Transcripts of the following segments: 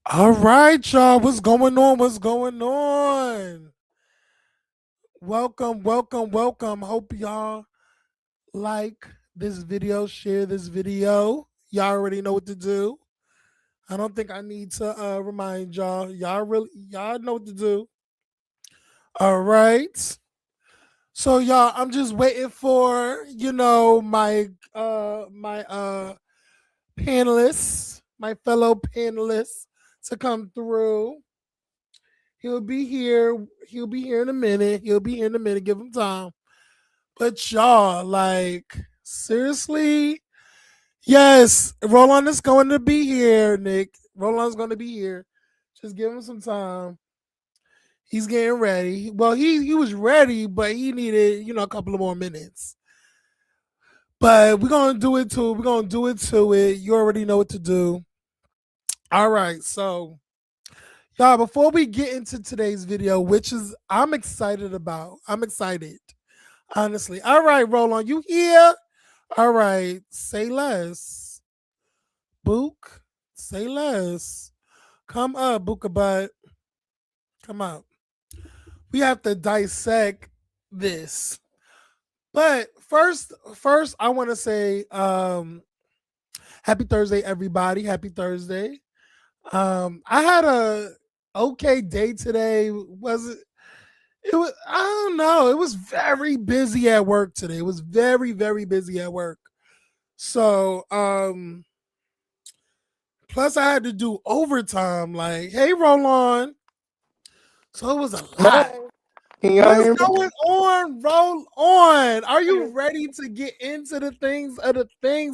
All right, y'all. What's going on? What's going on? Welcome, welcome, welcome. Hope y'all like this video, share this video. Y'all already know what to do. I don't think I need to remind y'all. Y'all know what to do. All right. So y'all, I'm just waiting for, my panelists, my fellow panelists to come through. He'll be here. He'll be here in a minute. He'll be here in a minute. Give him time. But y'all, like, seriously? Yes, Roland is going to be here, Nick. Roland's going to be here. Just give him some time. He's getting ready. Well, he was ready, but he needed, a couple of more minutes. But we're gonna do it too. We're gonna do it to it. You already know what to do. All right, so y'all, before we get into today's video, which is I'm excited about. I'm excited. Honestly. All right, Roland, you here? All right. Say less. Book. Say less. Come up, Booka butt. Come up. We have to dissect this. But first I want to say happy Thursday, everybody. Happy Thursday. I had a okay day today. Was it? It was, I don't know. It was very busy at work today. It was very, very busy at work. So, plus I had to do overtime. Like, hey, roll on. So it was a lot. Can y'all What's hear me? going on? Roll on. Are you ready to get into the things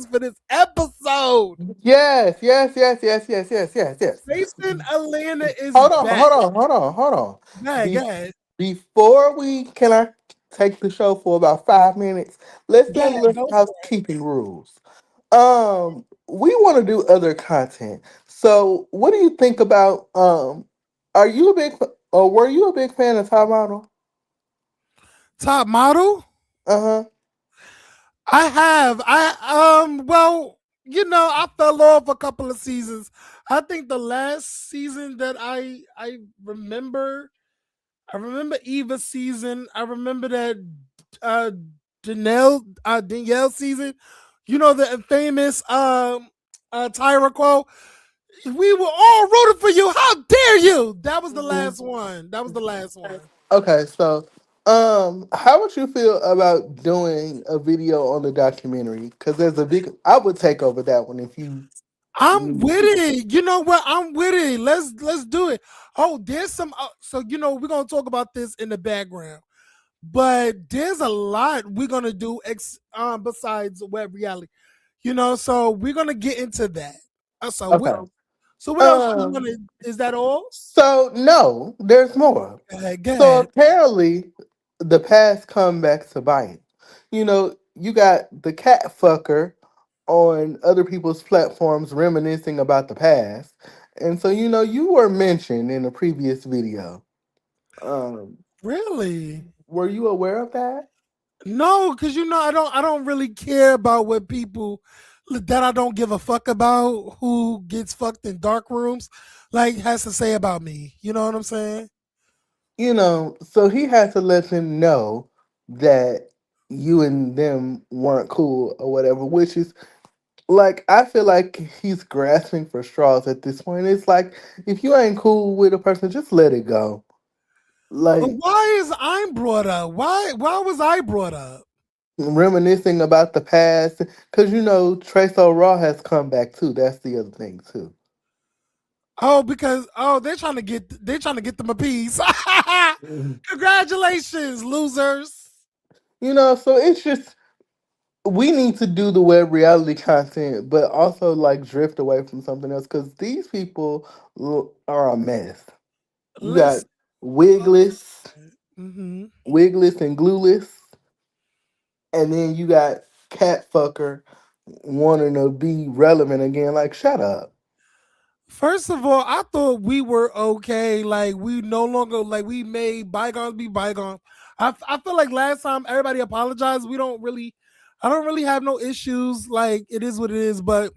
for this episode? Yes. Jason Atlanta is Hold on, back. hold on. Go ahead, go Be- ahead. Before can I take the show for about 5 minutes? Let's Go do ahead, the go for it. housekeeping rules. We want to do other content. So, what do you think about are you a big or were you a big fan of Top Model? Top model? Uh-huh. I have. Well, I fell off a couple of seasons. I think the last season that I remember Eva's season. I remember that uh Danielle season. The infamous Tyra quote. We were all rooting for you. How dare you? That was the Mhm. last one. That was the last one. Okay, so how would you feel about doing a video on the documentary? Because there's a big I would take over that one if you I'm need with to. it. You know what? I'm with it. Let's do it. Oh, there's some. So we're gonna talk about this in the background, but there's a lot we're gonna do besides web reality. So we're gonna get into that. So what? Okay. So what else you Um wanna? Is that all? so no, there's more. Go ahead. Go So ahead. apparently, the past come back to bite. You got the cat fucker on other people's platforms reminiscing about the past, and so you were mentioned in a previous video. Um, Really? were you aware of that? No, because I don't really care about what people that I don't give a fuck about who gets fucked in dark rooms like has to say about me. You know what I'm saying? So he had to let them know that you and them weren't cool or whatever, which is like I feel like he's grasping for straws at this point. It's like if you ain't cool with a person, just let it go. But Like why is I brought up? Why was I brought up? reminiscing about the past, because Trace Raw has come back too. That's the other thing too. Oh, because they're trying to get them a piece. Mhm. Congratulations, losers. So it's just we need to do the web reality content, but also like drift away from something else because these people are a mess. You got Listen. wigless, Hmm. wigless and glueless, and then you got cat fucker wanting to be relevant again. Like, shut up. First of all, I thought we were okay. Like we no longer like we made bygones be bygones. I feel like last time everybody apologized. I don't really have no issues. Like it is what it is. But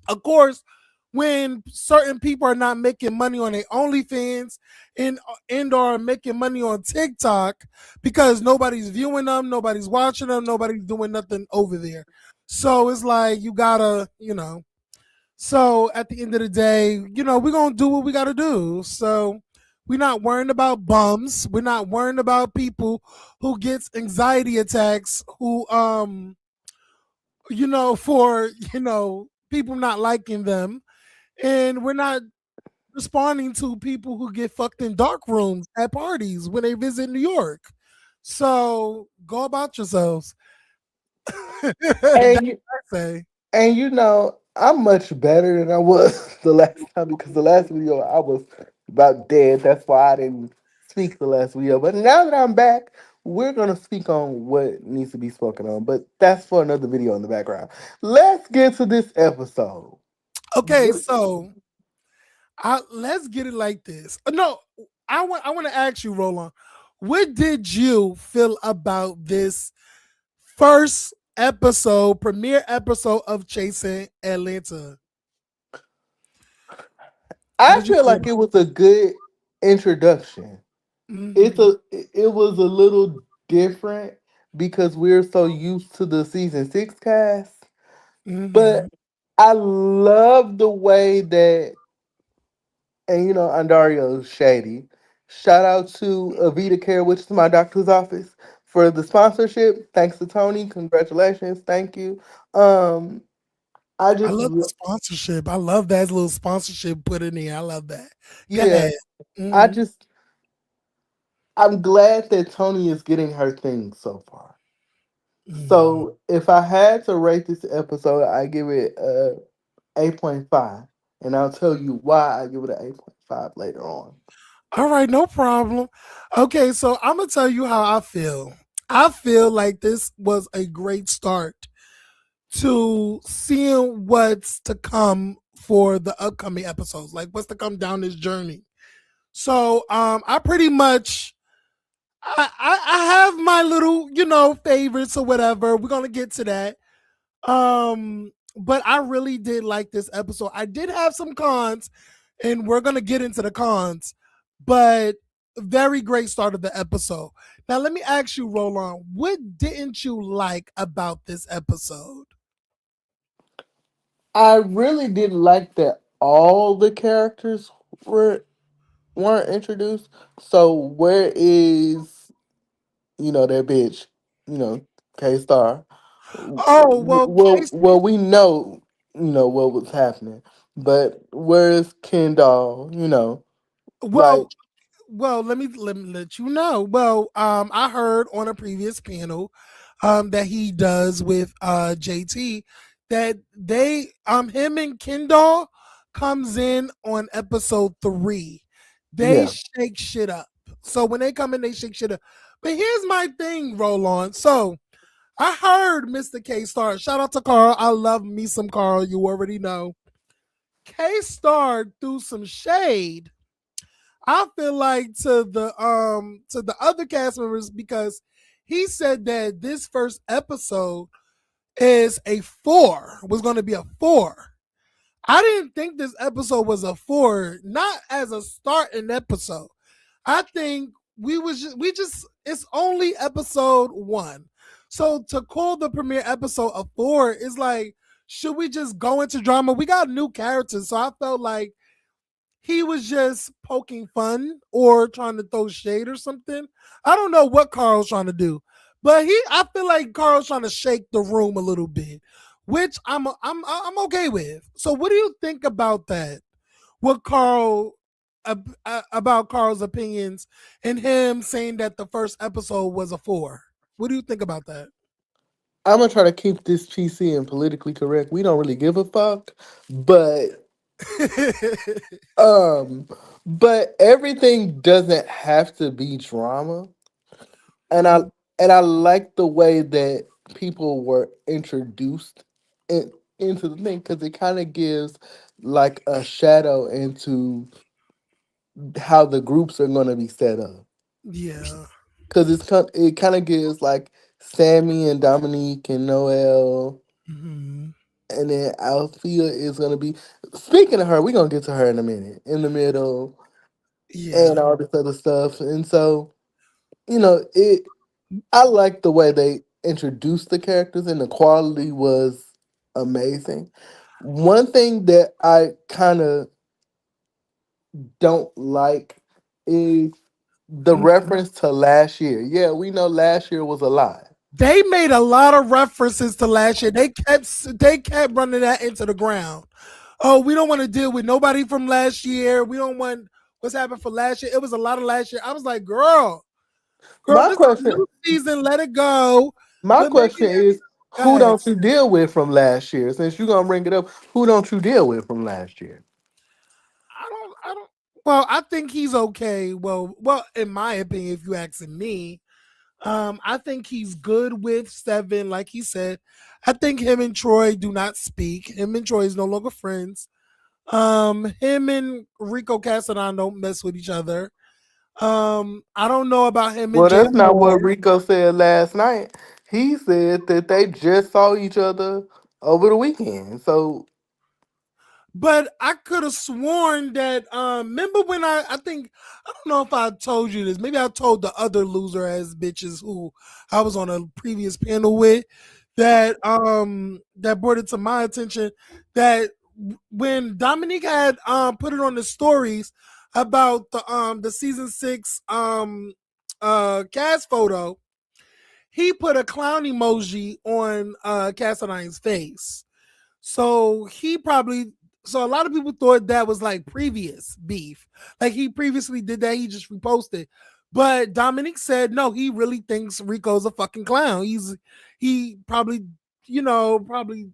of course, when certain people are not making money on their OnlyFans and are making money on TikTok because nobody's viewing them, nobody's watching them, nobody's doing nothing over there. So it's like you gotta. So at the end of the day, we're gonna do what we gotta do. So we're not worrying about bums. We're not worrying about people who gets anxiety attacks, who for people not liking them. And we're not responding to people who get fucked in dark rooms at parties when they visit New York. So go about yourselves. That's And what I say. I'm much better than I was the last time because the last video I was about dead. That's why I didn't speak the last video. But now that I'm back, we're gonna speak on what needs to be spoken on. But that's for another video in the background. Let's get to this episode. Okay, so let's get it like this. No, I want to ask you, Roland, what did you feel about this first premiere episode of Chasing Atlanta? What I did you feel feel like about it was a good introduction. it? Hmm. It was a little different because we're so used to the season 6 cast. But Hmm. I love the way that, and Andario's shady. Shout out to Avita Care, which is my doctor's office, for the sponsorship. Thanks to Tony. Congratulations. Thank you. Um, I I just, love the sponsorship. I love that little sponsorship put in there. I love that. Go yeah, ahead. I Hmm. just, I'm glad that Tony is getting her thing so far. Hmm. So if I had to rate this episode, I give it 8.5. And I'll tell you why I give it an 8.5 later on. All right, no problem. Okay, so I'm gonna tell you how I feel. I feel like this was a great start to seeing what's to come for the upcoming episodes, like what's to come down this journey. So I pretty much I have my little, favorites or whatever. We're gonna get to that. But I really did like this episode. I did have some cons, and we're gonna get into the cons, but very great start of the episode. Now let me ask you, Roland, what didn't you like about this episode? I really didn't like that all the characters were weren't introduced. So where is that bitch, K Star? Oh well, Well, we know what was happening, but where is Kendall? Like well, let me let you know. Well, I heard on a previous panel, that he does with JT, that they him and Kendall comes in on episode 3. They yeah, shake shit up. So when they come in, they shake shit up. But here's my thing, roll on. So I heard Mr. K Star. Shout out to Carl. I love me some Carl. You already know. K Star threw some shade, I feel like, to the other cast members, because he said that this first episode is a 4, was going to be a 4. I didn't think this episode was a 4, not as a starting episode. I think we just it's only episode 1. So to call the premiere episode a 4 is like, should we just go into drama? We got new characters, so I felt like he was just poking fun or trying to throw shade or something. I don't know what Carl's trying to do, but I feel like Carl's trying to shake the room a little bit, which I'm okay with. So what do you think about that? What Carl about Carl's opinions and him saying that the first episode was a 4? What do you think about that? I'm gonna try to keep this PC and politically correct. We don't really give a fuck, but um, but everything doesn't have to be drama, and I like the way that people were introduced into the thing because it kind of gives like a shadow into how the groups are going to be set up. Yeah. Because it kind of gives like Sammy and Dominique and Noel, Hmm. and then Althea is going to be. Speaking of her, we're going to get to her in a minute, in the middle, Yeah. and all this other stuff. And so, it. I like the way they introduced the characters, and the quality was amazing. One thing that I kind of don't like is the reference to last year. Yeah, we know last year was a lie. They made a lot of references to last year. They kept running that into the ground. Oh, we don't want to deal with nobody from last year. We don't want what's happened for last year. It was a lot of last year. I was like, girl, My this is a question, new season. Let it go. my But maybe question is, go who ahead. don't you deal with from last year? Since you're gonna bring it up, who don't you deal with from last year? I don't. Well, I think he's okay. Well, in my opinion, if you asking me, I think he's good with Seven, like he said. I think him and Troy do not speak. Him and Troy is no longer friends. Him and Rico Casadon don't mess with each other. I don't know about him and Well, Jay that's not Moore, what Rico said last night. He said that they just saw each other over the weekend. So but I could have sworn that. Remember when I think I don't know if I told you this. Maybe I told the other loser ass bitches who I was on a previous panel with that brought it to my attention that when Dominique had put it on the stories about the season 6 cast photo, he put a clown emoji on Cassadine's face. So he probably so a lot of people thought that was like previous beef. Like he previously did that, he just reposted. But Dominic said no, he really thinks Rico's a fucking clown. He probably, probably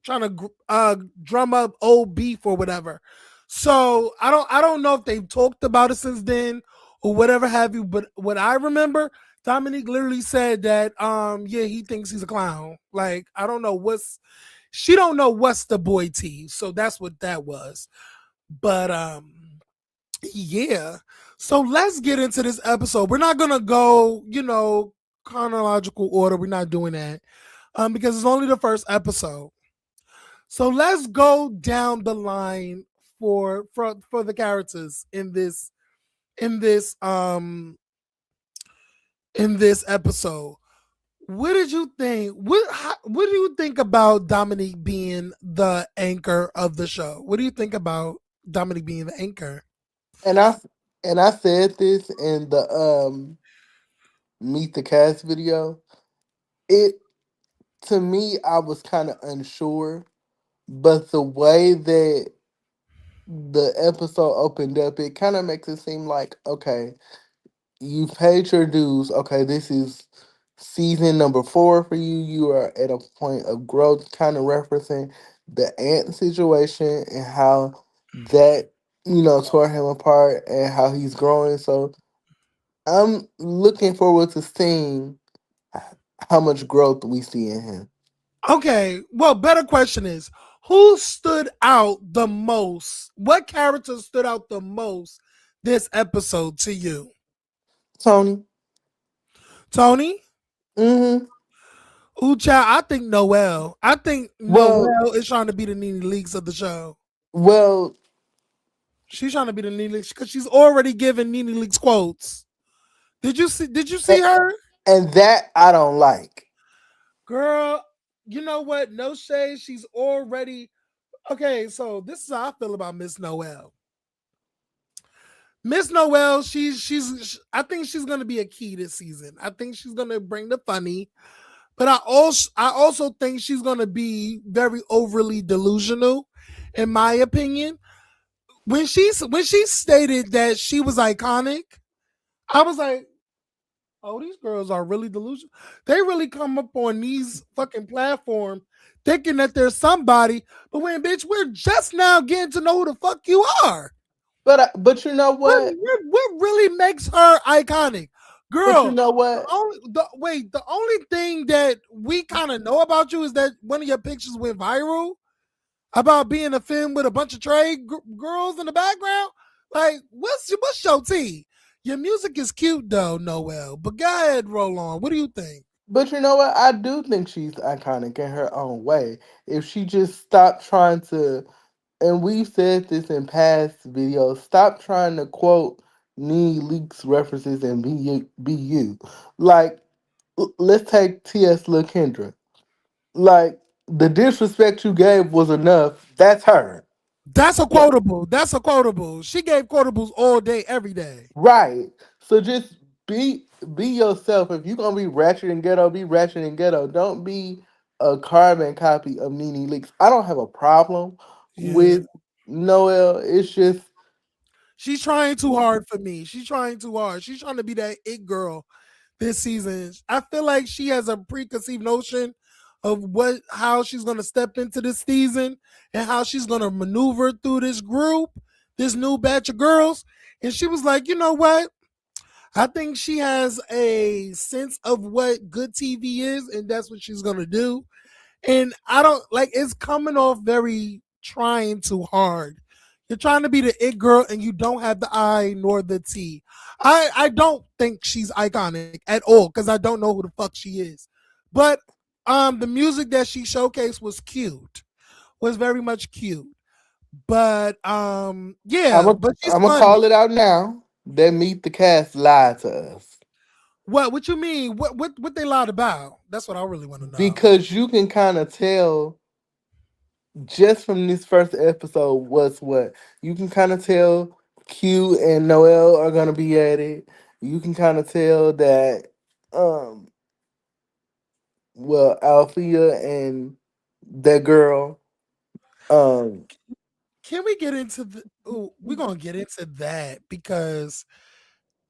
trying to drum up old beef or whatever. So I don't know if they've talked about it since then or whatever have you. But what I remember, Dominique literally said that yeah, he thinks he's a clown. Like I don't know what's she don't know what's the boy T. So that's what that was. But yeah. So let's get into this episode. We're not gonna go, chronological order. We're not doing that. Because it's only the first episode. So let's go down the line for the characters in this um in this episode. What did you think? What do you think about Dominique being the anchor of the show? What do you think about Dominique being the anchor? And I said this in the Meet the Cast video. It to me, I was kind of unsure, but the way that the episode opened up, it kind of makes it seem like, okay, you paid your dues. Okay, this is season number 4 for you. You are at a point of growth, kind of referencing the ant situation and how that, tore him apart and how he's growing. So I'm looking forward to seeing how much growth we see in him. Okay, well, better question is who stood out the most? What character stood out the most this episode to you? Tony. Tony? Mm-hmm. Ooh, child, I think Noelle. I think Well, Noelle is trying to be the Nene Leaks of the show. well, She's trying to be the Nene Leaks because she's already given Nene Leaks quotes. Did you see a- her? and that I don't like. Girl, you know what? No shade. She's already okay. So this is how I feel about Miss Noelle. Miss Noelle, I think she's gonna be a key this season. I think she's gonna bring the funny, but I also think she's gonna be very overly delusional, in my opinion. When she stated that she was iconic, I was like, oh, these girls are really delusional. They really come up on these fucking platforms thinking that there's somebody, but when bitch, we're just now getting to know who the fuck you are. But you know What, what? what really makes her iconic, But you girl? know what? The only thing that we kind of know about you is that one of your pictures went viral about being a film with a bunch of trade girls in the background. Like, what's your tea? Your music is cute though, Noel. But go ahead, roll on. What do you think? But you know what? I do think she's iconic in her own way. If she just stopped trying to, and we've said this in past videos, stop trying to quote knee leaks references and be you. Like, let's take T.S. Lil Kendra. Like, the disrespect you gave was enough. That's her. That's a Yeah. quotable. That's a quotable. She gave quotables all day, every day. Right. So just be yourself. If you're gonna be ratchet and ghetto, be ratchet and ghetto. Don't be a carbon copy of Nene Leaks. I don't have a problem Yeah. with Noel. It's just She's trying too hard for me. She's trying too hard. She's trying to be that it girl this season. I feel like she has a preconceived notion of how she's gonna step into this season and how she's gonna maneuver through this group, this new batch of girls. And she was like, you know what? I think she has a sense of what good TV is, and that's what she's gonna do. And I don't like it's coming off very trying too hard. You're trying to be the it girl and you don't have the I nor the T. I don't think she's iconic at all because I don't know who the fuck she is. But the music that she showcased was cute. Was very much cute. But I'm yeah, gonna but she's I'm gonna funny. call it out now. That Meet the Cast lied to us What you mean? What they lied about? That's what I really want to know. because you can kind of tell just from this first episode what's what. You can kind of tell Q and Noel are gonna be at it. You can kind of tell that um Althea and that girl um Can we get into the oh, we're gonna get into that because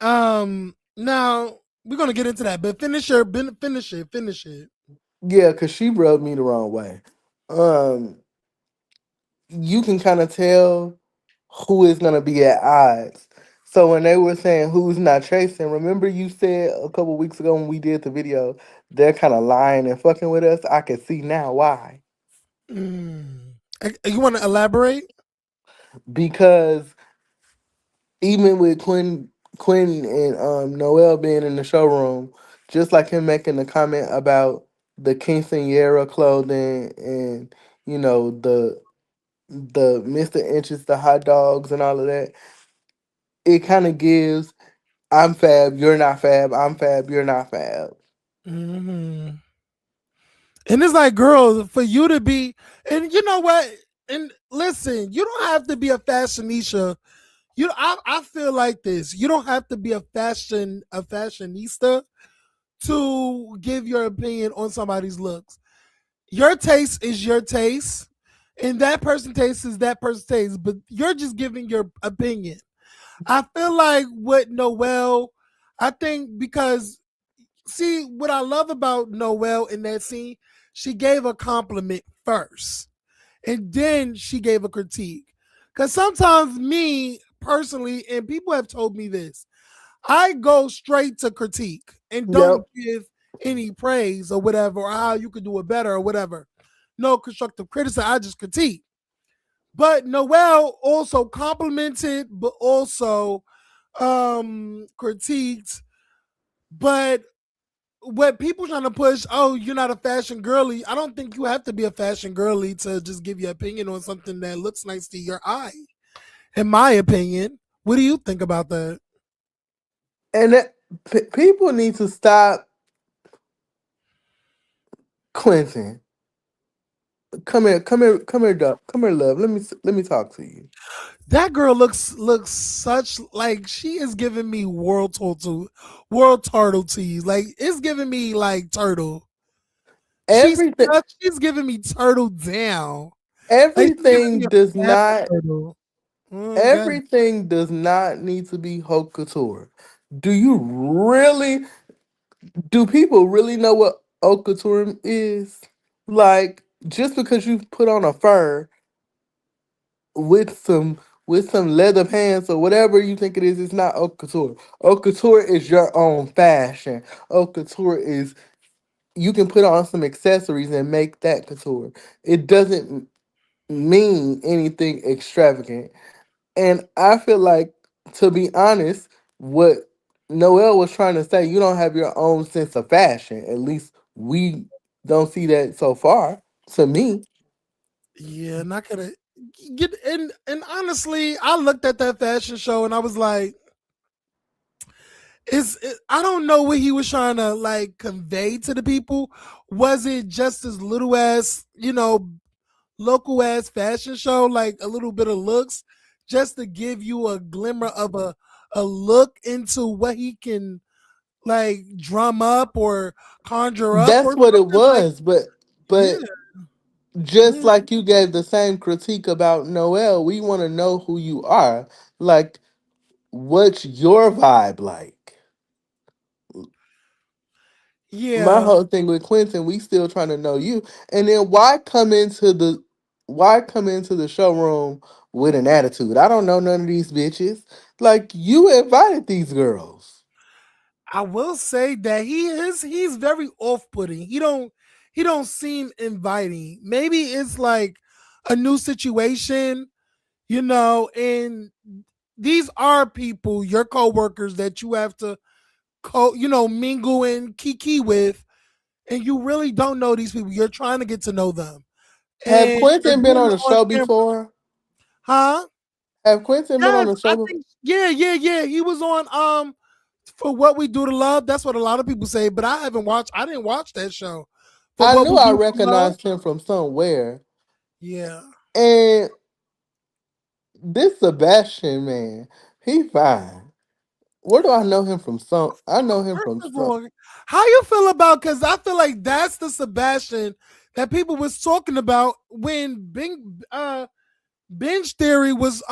now we're gonna get into that, but finish it. yeah, cuz she rubbed me the wrong way. Um you can kind of tell who is gonna be at odds. So when they were saying who's not chasing, remember you said a couple weeks ago when we did the video, they're kind of lying and fucking with us. I can see now why. Mm. You want to elaborate? Because even with Quinn and Noel being in the showroom, just like him making the comment about the quinceanera clothing and the Mr. Inches, the hot dogs and all of that, it kind of gives I'm fab, you're not fab, I'm fab, you're not fab. Hmm. And it's like, girls, for you to be, and you know what? And listen, you don't have to be a fashionista. I feel like this. You don't have to be a fashionista to give your opinion on somebody's looks. Your taste is your taste, and that person taste is that person's taste. But you're just giving your opinion. I feel like with Noel, I think because see what I love about Noel in that scene, she gave a compliment first, and then she gave a critique. Because sometimes me personally, and people have told me this, I go straight to critique and Yep. don't give any praise or whatever, or how you could do it better or whatever. No constructive criticism. I just critique. But Noel also complimented, but also critiqued. But what people trying to push, oh, you're not a fashion girly. I don't think you have to be a fashion girly to just give your opinion on something that looks nice to your eye. In my opinion, what do you think about that? And people need to stop Quentin. Come here, come here, come here, Duck. Come here, love. Let me talk to you. That girl looks such like she is giving me world turtle tease. Like it's giving me like turtle. Everything She's giving me turtle down. Like she's giving me everything does a fat not turtle. God. everything does not need to be haute couture. Do you really do people really know what haute couture is? Like just because you put on a fur with some leather pants or whatever you think it is, it's not haute couture. Haute couture is your own fashion. Haute couture is you can put on some accessories and make that couture. It doesn't mean anything extravagant. And I feel like, to be honest, what Noel was trying to say, you don't have your own sense of fashion. At least we don't see that so far. To me, Yeah, not gonna get and honestly, I looked at that fashion show and I was like, I don't know what he was trying to like convey to the people. Was it just as little as, local ass fashion show, like a little bit of looks, just to give you a glimmer of a look into what he can like drum up or conjure up or that's what it something like was. But yeah. just Mm. like you gave the same critique about Noel, we want to know who you are. Like, what's your vibe like? My Yeah, whole thing with Quentin, we still trying to know you. And then why come into the showroom with an attitude? I don't know none of these bitches. Like you invited these girls. I will say that he's very off-putting. He don't seem inviting. Maybe it's like a new situation, and these are people, your coworkers that you have to mingle and kiki with, and you really don't know these people. You're trying to get to know them. Have And you're Quentin been doing on it a on show camera. before? Huh? Have Quentin been on Yes, a I show before? think yeah. He was on for What We Do to Love. That's what a lot of people say, but I didn't watch that show. For I What knew We I Do for Love. recognized him from somewhere. Yeah. And this Sebastian man, he fine. Where do I know him from? I know him First from of some. all, how you feel about because I feel like that's the Sebastian that people was talking about when Binge Theory was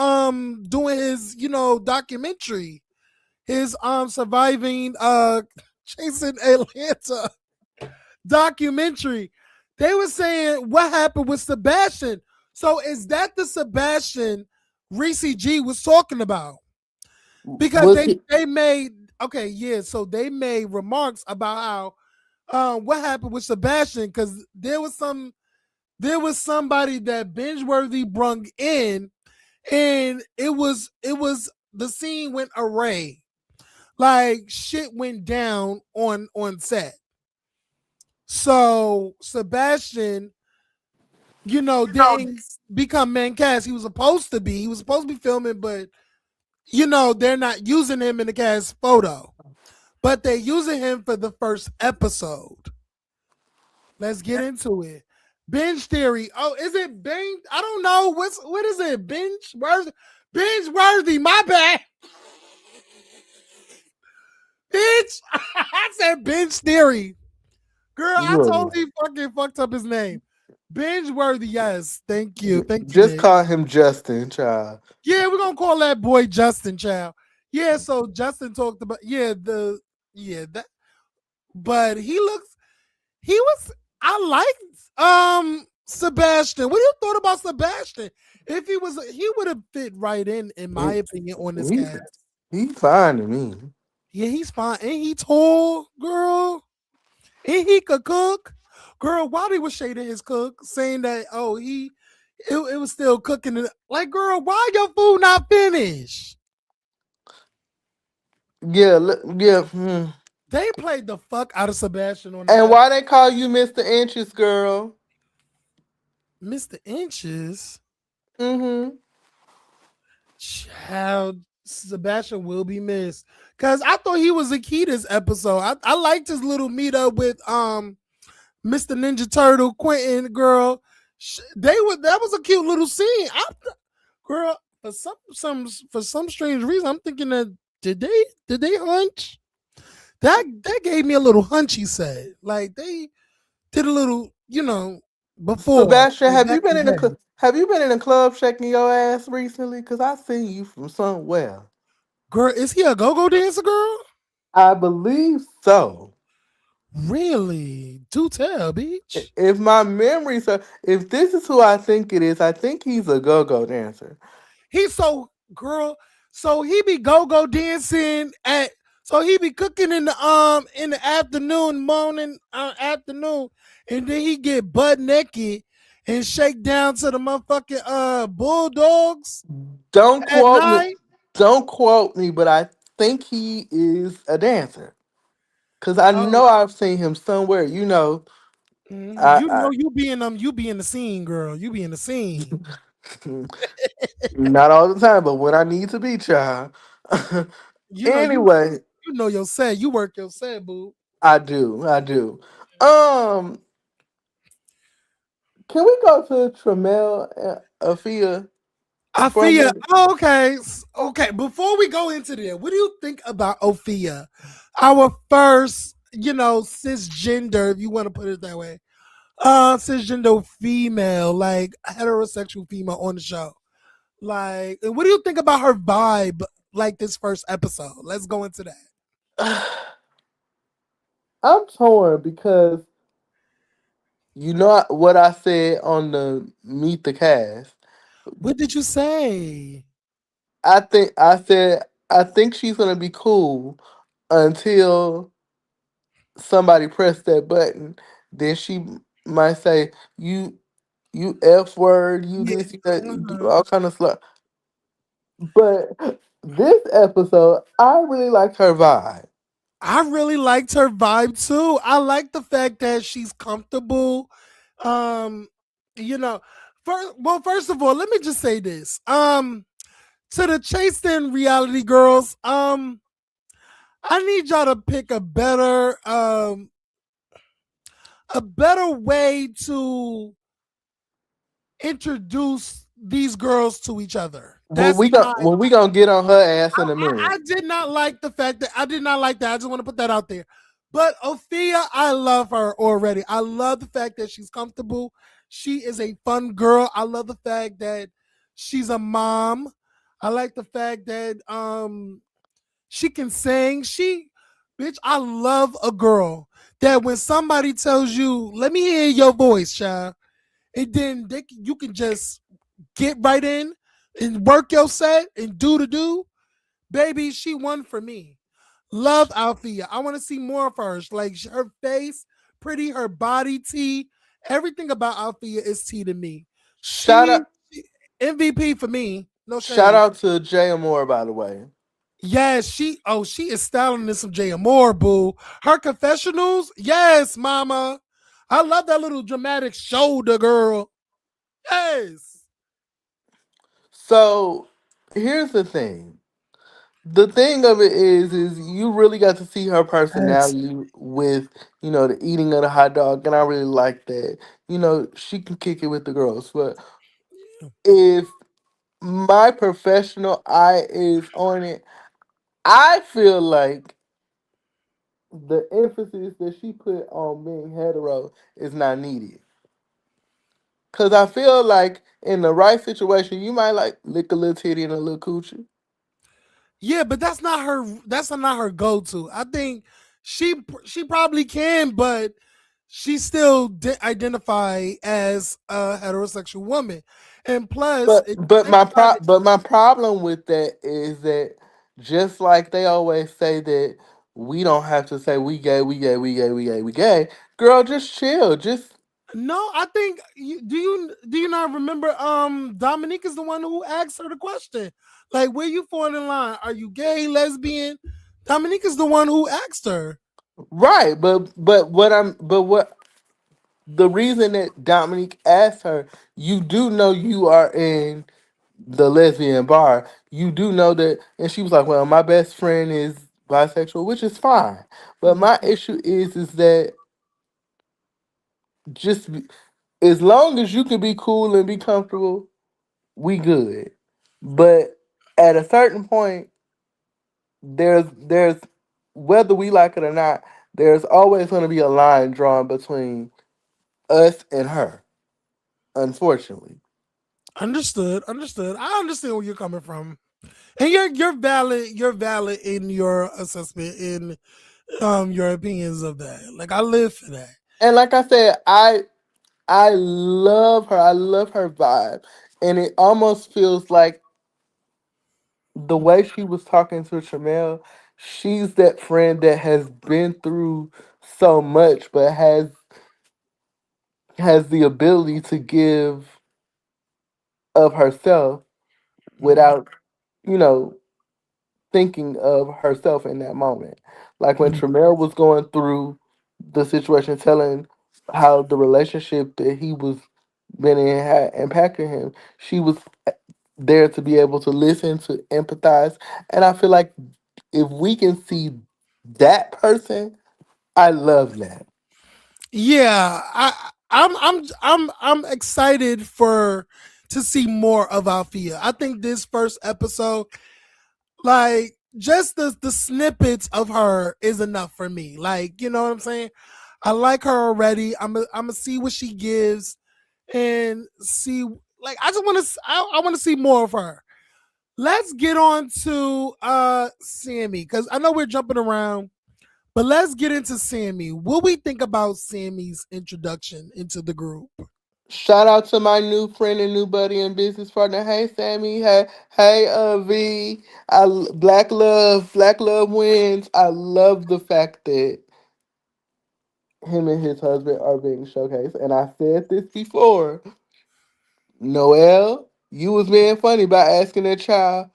doing his, documentary. His surviving chasing Atlanta documentary. They were saying what happened with Sebastian. So is that the Sebastian Reese G was talking about? because Was he? they made okay, yeah, so they made remarks about how what happened with Sebastian because there was somebody that binge worthy brung in, and it was the scene went array, like shit went down on set. So Sebastian, didn't become main cast. He was supposed to be. He was supposed to be filming, but they're not using him in the cast photo. But they're using him for the first episode. Let's get into it. Binge theory. Oh, is it binge? I don't know. What is it? Binge worthy. Binge worthy. My bad. Bitch. I said binge theory. Girl, I Look, totally fucking fucked up his name. Binge worthy. Yes. Thank you. Thank you, just Nick. call him Justin, child. Yeah, we're gonna call that boy Justin Child. Yeah, so Justin talked about that, but he was I liked Sebastian. What do you thought about Sebastian? If he would have fit right in my He, opinion, on this he, cast. he fine to me. Yeah, he's fine. Ain't he tall, girl? Ain't he could cook? Girl, Waddy was shading his cook, saying that it was still cooking. Like, girl, why your food not finished? Yeah, yeah. They played the fuck out of Sebastian on that And episode. why they call you Mr. Inches, girl? Mr. Inches, Mm-hmm. child, Sebastian will be missed. Cause I thought he was a key this episode. I liked his little meetup with Mr. Ninja Turtle, Quentin, girl. That was a cute little scene. Girl, for some strange reason, I'm thinking that did they hunch? That gave me a little hunch. He said, like they did a little, before, Sebastian, like back in the day. have you been in a club shaking your ass recently? Cause I seen you from somewhere. Girl, is he a go-go dancer, girl? I believe so. Really? Do tell, bitch. If my memory so, if this is who I think it is, I think he's a go-go dancer. He's so girl. So he be go-go dancing at. So he be cooking in the afternoon, morning, afternoon, and then he get butt naked and shake down to the motherfucking bulldogs Don't at quote me. night. Don't quote me, but I think he is a dancer. Cause I Oh, know I've seen him somewhere. you I know you be in the scene, girl. You be in the scene. not all the time, but when I need to be, child. You know Anyway, you know your set. You work your set, boo. I do. Um, can we go to Tramel and Afia for a Afia. minute? Oh, okay. Okay. Before we go into there, what do you think about Ophia? Our first, cisgender, if you want to put it that way. Cisgender female, like heterosexual female on the show. Like, and what do you think about her vibe, like this first episode? Let's go into that. I'm torn because what I said on the Meet the Cast. What did you say? I think she's gonna be cool until somebody press that button. Then she might say you f word, you Yeah. this, you that, you do Uh-huh. all kind of stuff. But this episode, I really liked her vibe. I really liked her vibe too. I like the fact that she's comfortable. Um, you know, first of all, let me just say this. To the Chased In reality girls, I need y'all to pick a better way to introduce these girls to each other. That's my When we gonna get on her ass in a minute. I did not like the fact that I did not like that. I just want to put that out there. But Ophia, I love her already. I love the fact that she's comfortable. She is a fun girl. I love the fact that she's a mom. I like the fact that she can sing. Bitch, I love a girl that when somebody tells you, "Let me hear your voice, child," and then you can just get right in and work your set and do the do. baby, she won for me. Love Althea. I want to see more of her. Like her face, pretty, her body T. Everything about Althea is T to me. Shout out, She MVP for me. No shout shade. out to Jay Moore, by the way. Yes, she is styling in some J Moore, boo. Her confessionals, yes, mama. I love that little dramatic shoulder girl. Yes. So here's the thing. The thing of it is you really got to see her Yes. personality with, the eating of the hot dog, and I really like that. She can kick it with the girls. But if my professional eye is on it, I feel like the emphasis that she put on being hetero is not needed. Cause I feel like in the right situation, you might like lick a little titty and a little coochie. Yeah, but that's not her. That's not her go to. I think she probably can, but she still identify as a heterosexual woman, and plus, But if you but think my about pro it, but my problem with that is that just like they always say that we don't have to say we gay, we gay, we gay, we gay, we gay. Girl, just chill. Just no, I think do you not remember? Dominique is the one who asked her the question, like, where you fall in line? Are you gay, lesbian? Dominique is the one who asked her. right. But what the reason that Dominique asked her, you do know you are in the lesbian bar. You do know that, and she was like, "Well, my best friend is bisexual," which is fine. But my issue is that just as long as you can be cool and be comfortable, we good. But at a certain point, there's whether we like it or not, there's always going to be a line drawn between us and her. Unfortunately, Understood, understood. I understand where you're coming from. And you're valid. You're valid in your assessment in your opinions of that. Like I live for that. and like I said, I love her. I love her vibe, and it almost feels like the way she was talking to Tramel, she's that friend that has been through so much, but has the ability to give of herself Mhm, without, you know, thinking of herself in that moment. Like when mhm. Tramel was going through the situation, telling how the relationship that he was been in had impacted him, she was there to be able to listen, to empathize. And I feel like if we can see that person, I love that. Yeah, I'm excited for to see more of Althea. I think this first episode, like just the snippets of her is enough for me. Like, you know what I'm saying? I like her already. I'm gonna see what she gives and see. Like, I just want to. I want to see more of her. Let's get on to Sammy because I know we're jumping around, but let's get into Sammy. What we think about Sammy's introduction into the group? Shout out to my new friend and new buddy and business partner. Hey Sammy. Hey V. Black love wins. I love the fact that him and his husband are being showcased. And I said this before. Noelle, you was being funny by asking that child,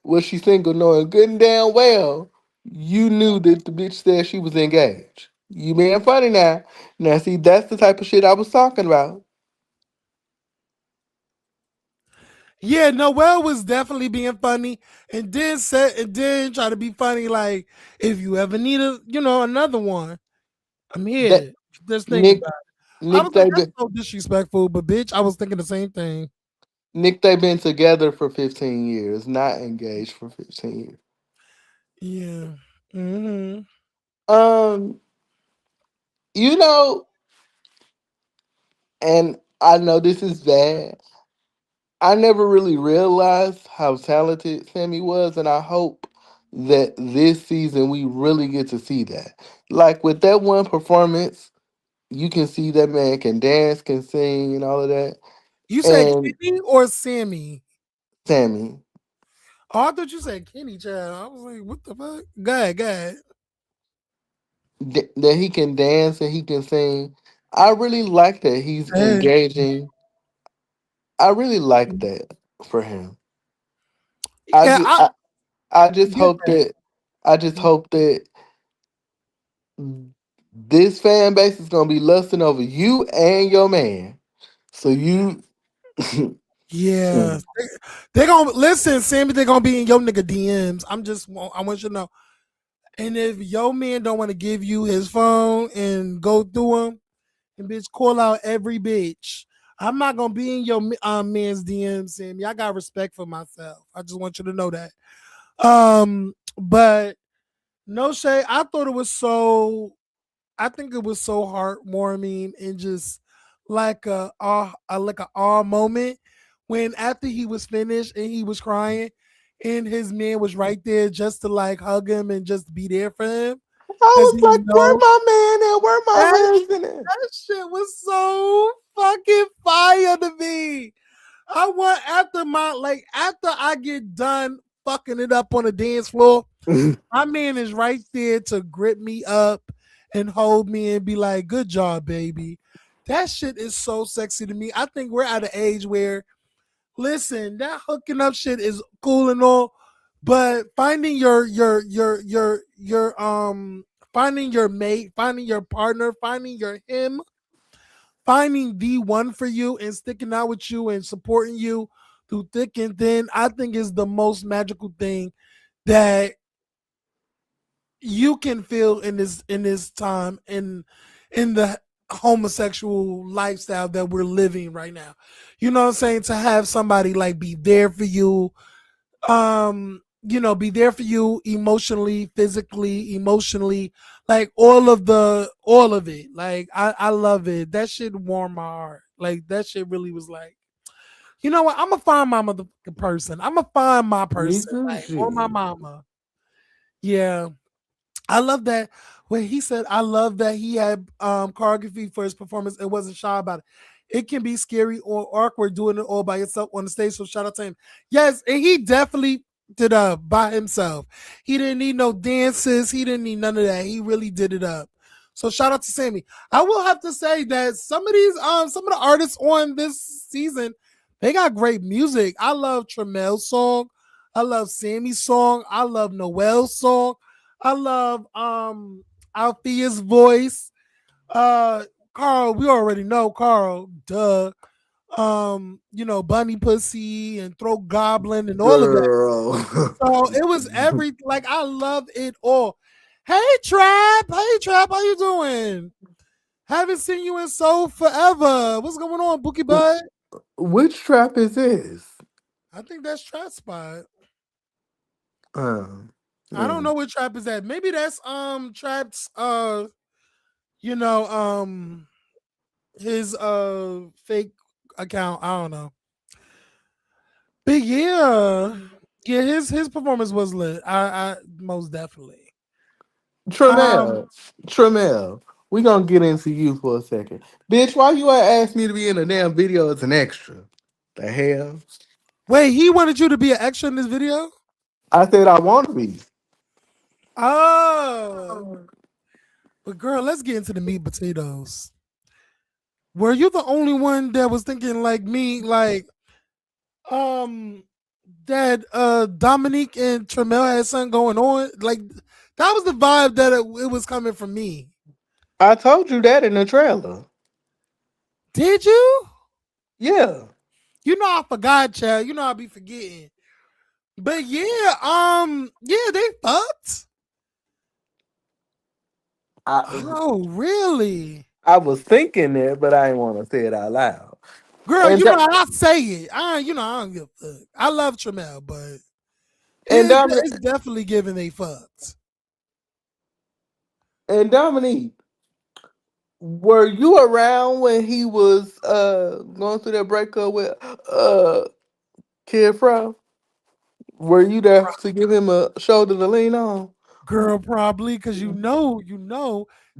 was she single, knowing good and damn well you knew that the bitch said she was engaged. You being funny now. Now see, that's the type of shit I was talking about. Yeah, Noel was definitely being funny, and then try to be funny. Like, if you ever need another one, I'm That here. Just think Nick about it. I Nick was like, they that's been so disrespectful, but bitch, I was thinking the same thing. Nick they been together for 15 years, not engaged for 15 years. Yeah. Hmm. Um, you know, and I know this is bad. I never really realized how talented Sammy was, and I hope that this season we really get to see that. Like with that one performance, you can see that man can dance, can sing, and all of that. You said And Kenny or Sammy? Sammy, Oh, I thought you said Kenny Child. I was like, what the fuck? Go ahead, go ahead. That he can dance and he can sing. I really like that he's Hey. engaging. I really like that for him. I Yeah, just I I, I just get hope that. that I just hope that this fan base is gonna be lusting over you and your man. So you Yeah. They gonna listen, Sammy, they gonna be in your nigga DMs. I want you to know. And if your man don't want to give you his phone and go through him and bitch call out every bitch. I'm not gonna be in your man's DMs, Sammy. I got respect for myself. I just want you to know that. But no shade. I think it was so heartwarming and just like a awe moment when after he was finished and he was crying and his man was right there just to like hug him and just be there for him because I was he like, where know my man at? Where my that husband at? that shit was so fucking fire to me. I want after I get done fucking it up on the dance floor, my man is right there to grip me up and hold me and be like, "Good job, baby." That shit is so sexy to me. I think we're at an age where, listen, that hooking up shit is cool and all, but finding your finding your mate, finding your partner, finding your him, finding the one for you and sticking out with you and supporting you through thick and thin, I think is the most magical thing that you can feel in this time in the homosexual lifestyle that we're living right now. You know what I'm saying? To have somebody like be there for you, be there for you emotionally, physically, emotionally, like all of it. Like I love it. That shit warmed my heart. Like that shit really was like, you know what? I'm gonna find my motherfucking person. I'm gonna find my Me person. too, Like on my shit. mama. Yeah. I love that when he said, I love that he had choreography for his performance and wasn't shy about it. It can be scary or awkward doing it all by yourself on the stage. So shout out to him. Yes, and he definitely did up by himself. He didn't need no dances. He didn't need none of that. He really did it up. So shout out to Sammy. I will have to say that some of the artists on this season, they got great music. I love Tremel's song. I love Sammy's song. I love Noel's song. I love Althea's voice. Uh Carl, we already know Carl, duh. Bunny Pussy and Throat Goblin and all of that. Girl. So it was every like I love it all. Hey Trap, how you doing? Haven't seen you in so forever. What's going on, Bookie Bud? Which trap is this? I think that's Trap Spot. Um, I don't mm. know where Trap is at. Maybe that's Trap's you know, his fake account. I don't know. But yeah. Yeah, his performance was lit. I most definitely. Um Tremel, Tremel, we gonna get into you for a second. Bitch, why you ain't ask me to be in a damn video as an extra? The hell? Wait, he wanted you to be an extra in this video? I said I want to be. Oh. But girl, let's get into the meat and potatoes. Were you the only one that was thinking like me, like um that Dominique and Tremel had something going on? Like that was the vibe that it was coming from me. I told you that in the trailer. Did you? Yeah. You know I forgot, child. You know I be forgetting. But yeah, yeah, they fucked. I Oh, really? I was thinking that, but I didn't want to say it out loud. Girl, And you know that, I say it. I don't give a fuck. I love Tremel, but and it's definitely giving they fucked. Dominique, were you around when he was going through that breakup with Kid Fro? Were you there to give him a shoulder to lean on? Girl, probably because you know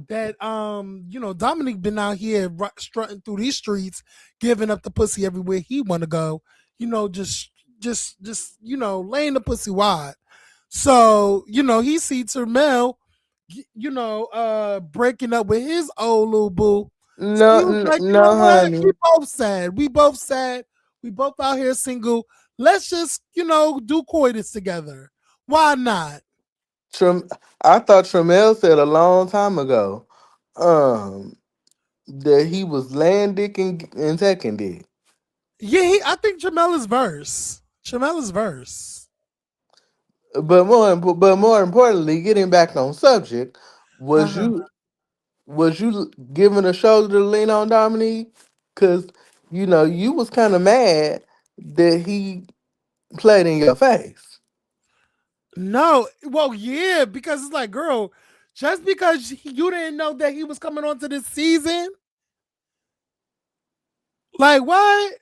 that Dominic been out here strutting through these streets, giving up the pussy everywhere he want to go. Just just laying the pussy wide. So he see Termel, breaking up with his old little boo. So No, he was like, you no, know what? honey. We both sad. We both sad. We both out here single. Let's just do coitus together. Why not? Trem- I thought Tremel said a long time ago, um, that he was laying dick and taking dick. Yeah, I think Jamela's verse. Jamela's verse. But more importantly, getting back on subject, Uh was huh. you given a shoulder to lean on, Dominique? Cause you was kind of mad that he played in your face. No, well, yeah, because it's like, girl, just because you didn't know that he was coming onto this season, like what?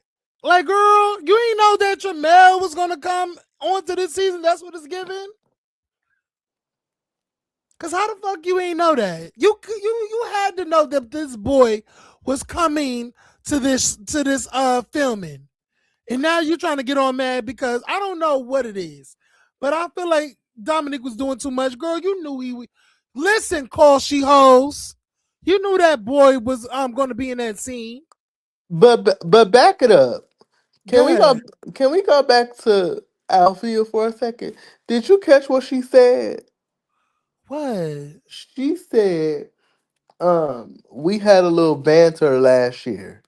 Like, girl, you ain't know that Jamel was gonna come onto this season. That's what it's given. Cause how the fuck you ain't know that? You had to know that this boy was coming to this filming. And now you're trying to get on mad because I don't know what it is. But I feel like Dominic was doing too much. Girl, you knew he would listen, call she hoes. You knew that boy was gonna be in that scene. But back it up. Go Can we go? ahead. Can we go back to Althea for a second? Did you catch what she said? What? She said, we had a little banter last year.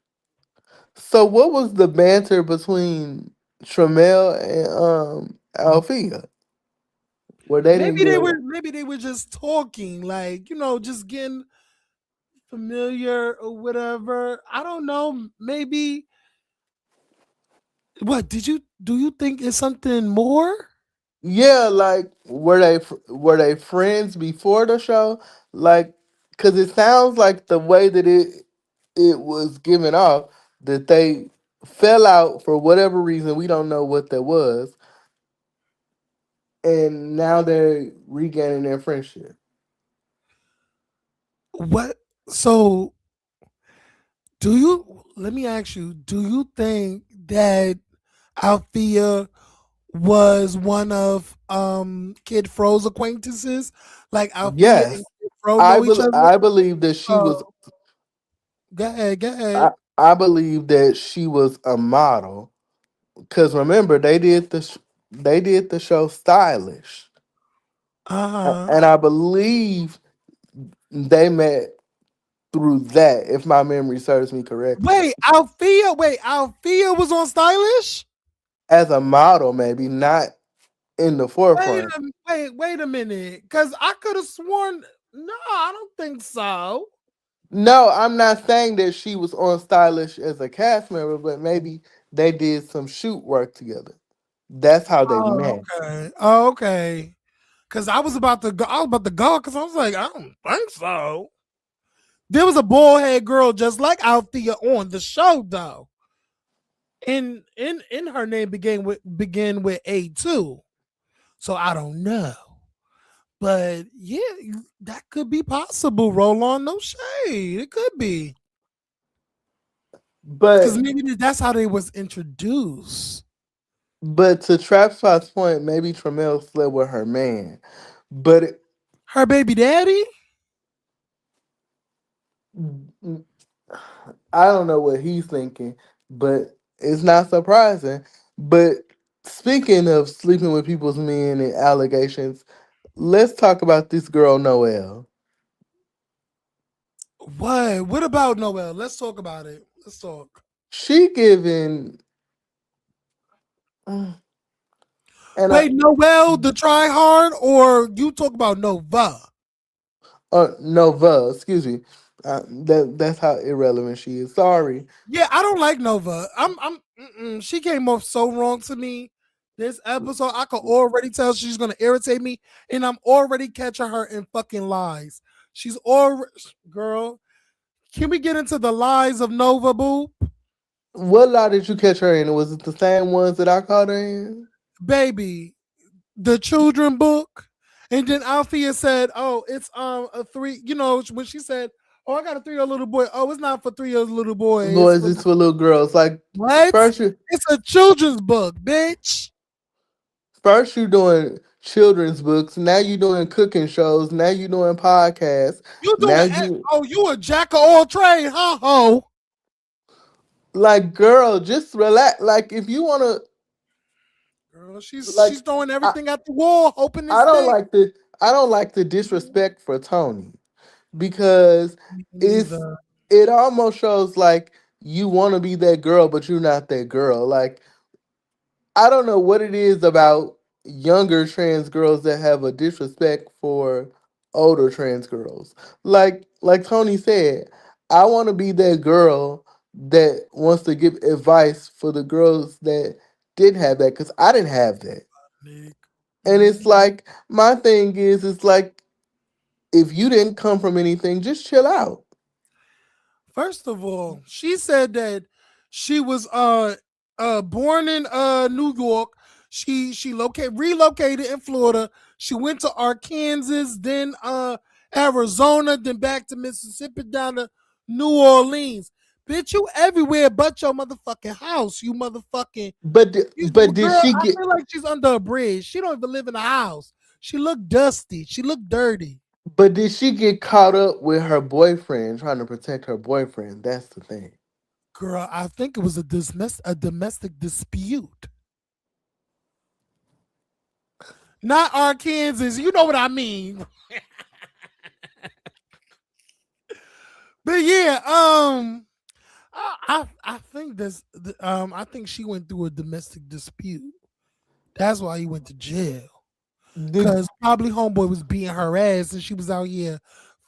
So what was the banter between Tramel and Althea? Where they didn't get along? Maybe they were just talking, like, just getting familiar or whatever. I don't know. Maybe what do you think is something more? Yeah, like were they friends before the show? Like, cause it sounds like the way that it was given off that they fell out for whatever reason. We don't know what that was, and now they're regaining their friendship. What so do you let me ask you, do you think that Althea was one of Kid Fro's acquaintances? Like Althea and Yes, Kid Fro know each other? I believe that she was. Oh, go ahead, go I ahead. I believe that she was a model because remember they did the show Stylish, Uh-huh. and I believe they met through that. If my memory serves me correctly, Wait, Althea was on Stylish? as a model, maybe not in the forefront. Wait a minute. Cause I could have sworn no, I don't think so. No, I'm not saying that she was on Stylish as a cast member, but maybe they did some shoot work together. That's how they Oh, met. okay. Oh, okay. Cause I was about to go because I was like, I don't think so. There was a bald head girl just like Althea on the show though. In her name begin with A too. So I don't know. But yeah, that could be possible. Roll on, no shade. It could be. Because But maybe that's how they was introduced. but to Trap Spot's point, maybe Tramel slept with her man. But Her baby daddy? I don't know what he's thinking, but it's not surprising. But speaking of sleeping with people's men and allegations, let's talk about this girl Noelle. What? What about Noel? Let's talk about it. Let's talk. She giving and Wait, Noel the try hard, or you talk about Nova? Nova, excuse me. That's how irrelevant she is. Sorry. Yeah, I don't like Nova. She came off so wrong to me. This episode, I could already tell she's gonna irritate me, and I'm already catching her in fucking lies. She's already girl. Can we get into the lies of Nova Boo? What lie did you catch her in? Was it the same ones that I caught her in? Baby, the children book. And then Althea said, "Oh, it's a three." When she said, Oh, I got a 3-year little boy. Oh, it's not for 3 year little boy. It's Boys, for it's for little girls. Like what? first you It's a children's book, bitch. first you doing children's books, now you doing cooking shows, now you doing podcasts, You now doing? you Oh, you a jack of all trades, huh? Ho, like girl, just relax. Like if you wanna girl. She's like throwing I, everything at the wall, hoping it I don't sticks. like the I don't like the disrespect for Tony because it's Neither. it almost shows like you want to be that girl, but you're not that girl. Like I don't know what it is about younger trans girls that have a disrespect for older trans girls. Like Tony said, I want to be that girl that wants to give advice for the girls that didn't have that cuz I didn't have that. Nick. And it's Mhm. like my thing is it's like if you didn't come from anything, just chill out. First of all, she said that she was born in New York. She relocated in Florida. She went to Arkansas, then Arizona, then back to Mississippi, down to New Orleans. Bitch, you everywhere but your motherfucking house. You motherfucking But did girl. she I get feel like she's under a bridge. She don't even live in a house. She looked dusty. She looked dirty. but did she get caught up with her boyfriend trying to protect her boyfriend? That's the thing. Girl, I think it was a domestic dispute. Not Arkansas. You know what I mean. But yeah, I think I think she went through a domestic dispute. That's why he went to jail. Did Cause probably homeboy was beating her ass and she was out here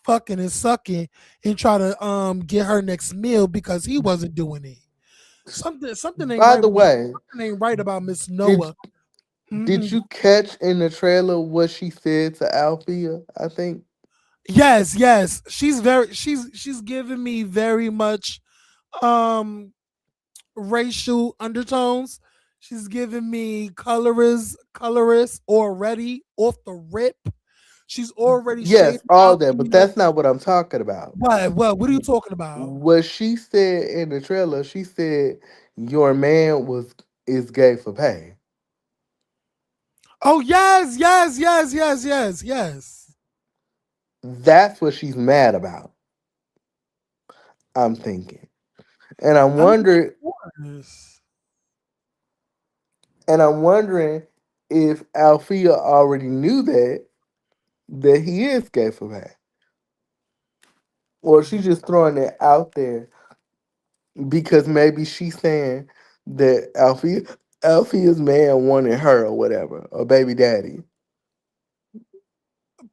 fucking and sucking and try to get her next meal because he wasn't doing it. Something ain't by right the with way, something ain't right about Miss did Noah. did Mhm. you catch in the trailer what she said to Althea? I think Yes, yes. She's giving me very much um racial undertones. She's giving me colorist already off the rip. She's already yes, shading all that, but Althea. that's not what I'm talking about. What are you talking about? What she said in the trailer, she said your man was is gay for pay. Oh yes, yes, yes, yes, yes, yes. That's what she's mad about. I'm thinking, and I'm I mean, wondering, of course. and I'm wondering if Althea already knew that he is gay for pay, or she's just throwing it out there because maybe she's saying that Althea's man wanted her or whatever, or baby daddy.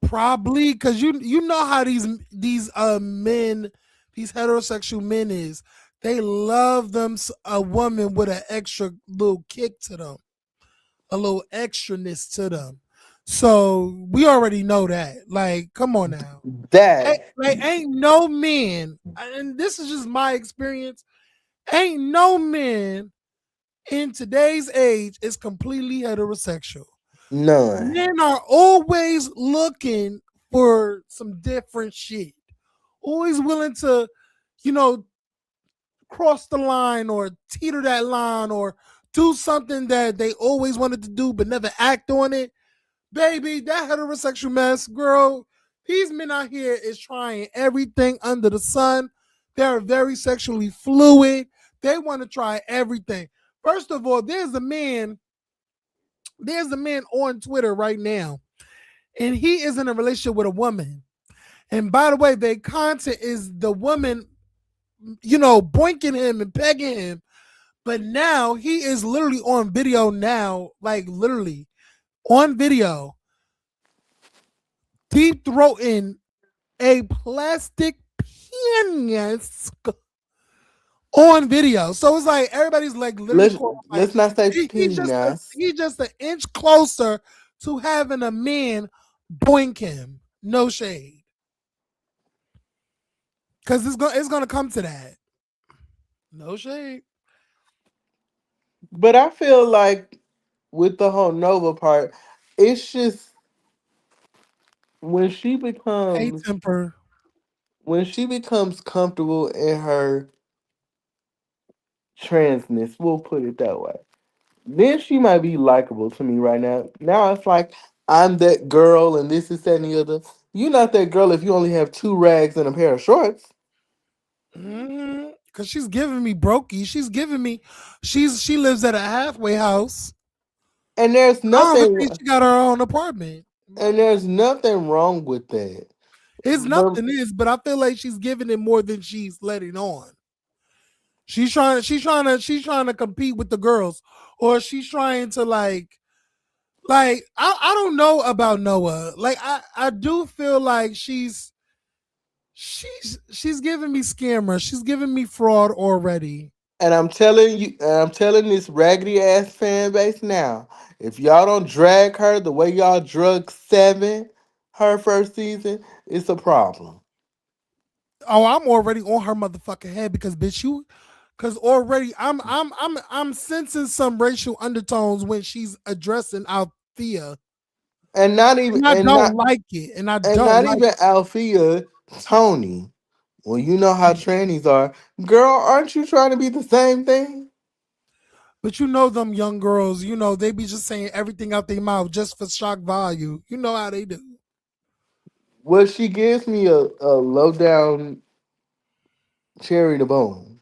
Probably because you know how these men, these heterosexual men is. They love a woman with an extra little kick to them, a little extraness to them. So we already know that. Like, come on now. That Ain't no man, and this is just my experience. Ain't no man in today's age is completely heterosexual. none. Men are always looking for some different shit. Always willing to, you know, cross the line or teeter that line or do something that they always wanted to do but never act on it. Baby, that heterosexual mess, girl, these men out here is trying everything under the sun. They're very sexually fluid. They want to try everything. First of all, there's a man on Twitter right now, and he is in a relationship with a woman. And by the way, their content is the woman, boinking him and pegging him. But now he is literally on video now, like literally on video, deep throating a plastic penis on video. So it's like everybody's like literally Let's caught like let's not say he just penis. he just an inch closer to having a man boink him. No shade, because it's gonna come to that. No shade. But I feel like with the whole Nova part, it's just when she Hey becomes temper. when she becomes comfortable in her transness, we'll put it that way. Then she might be likable to me right now. Now it's like I'm that girl and this is that and the other. You're not that girl if you only have two rags and a pair of shorts. Cause she's giving me brokey. She's giving me. She lives at a halfway house. And there's I don't even nothing think she got her own apartment. and there's nothing wrong with that. It's But nothing is, but I feel like she's giving it more than she's letting on. She's trying to compete with the girls, or she's trying to I don't know about Noah. Like I do feel like she's giving me scammer. She's giving me fraud already. and I'm telling you, and I'm telling this raggedy ass fan base now, if y'all don't drag her the way y'all drug Seven her first season, it's a problem. Oh, I'm already on her motherfucking head because bitch you because already I'm sensing some racial undertones when she's addressing Althea. And not even And I don't like it. And I and don't not like even Althea, Tony. Well, you know how it. trannies are. Girl, aren't you trying to be the same thing? But you know them young girls, they be just saying everything out their mouth just for shock value. You know how they do. Well, she gives me a low down cherry to bone.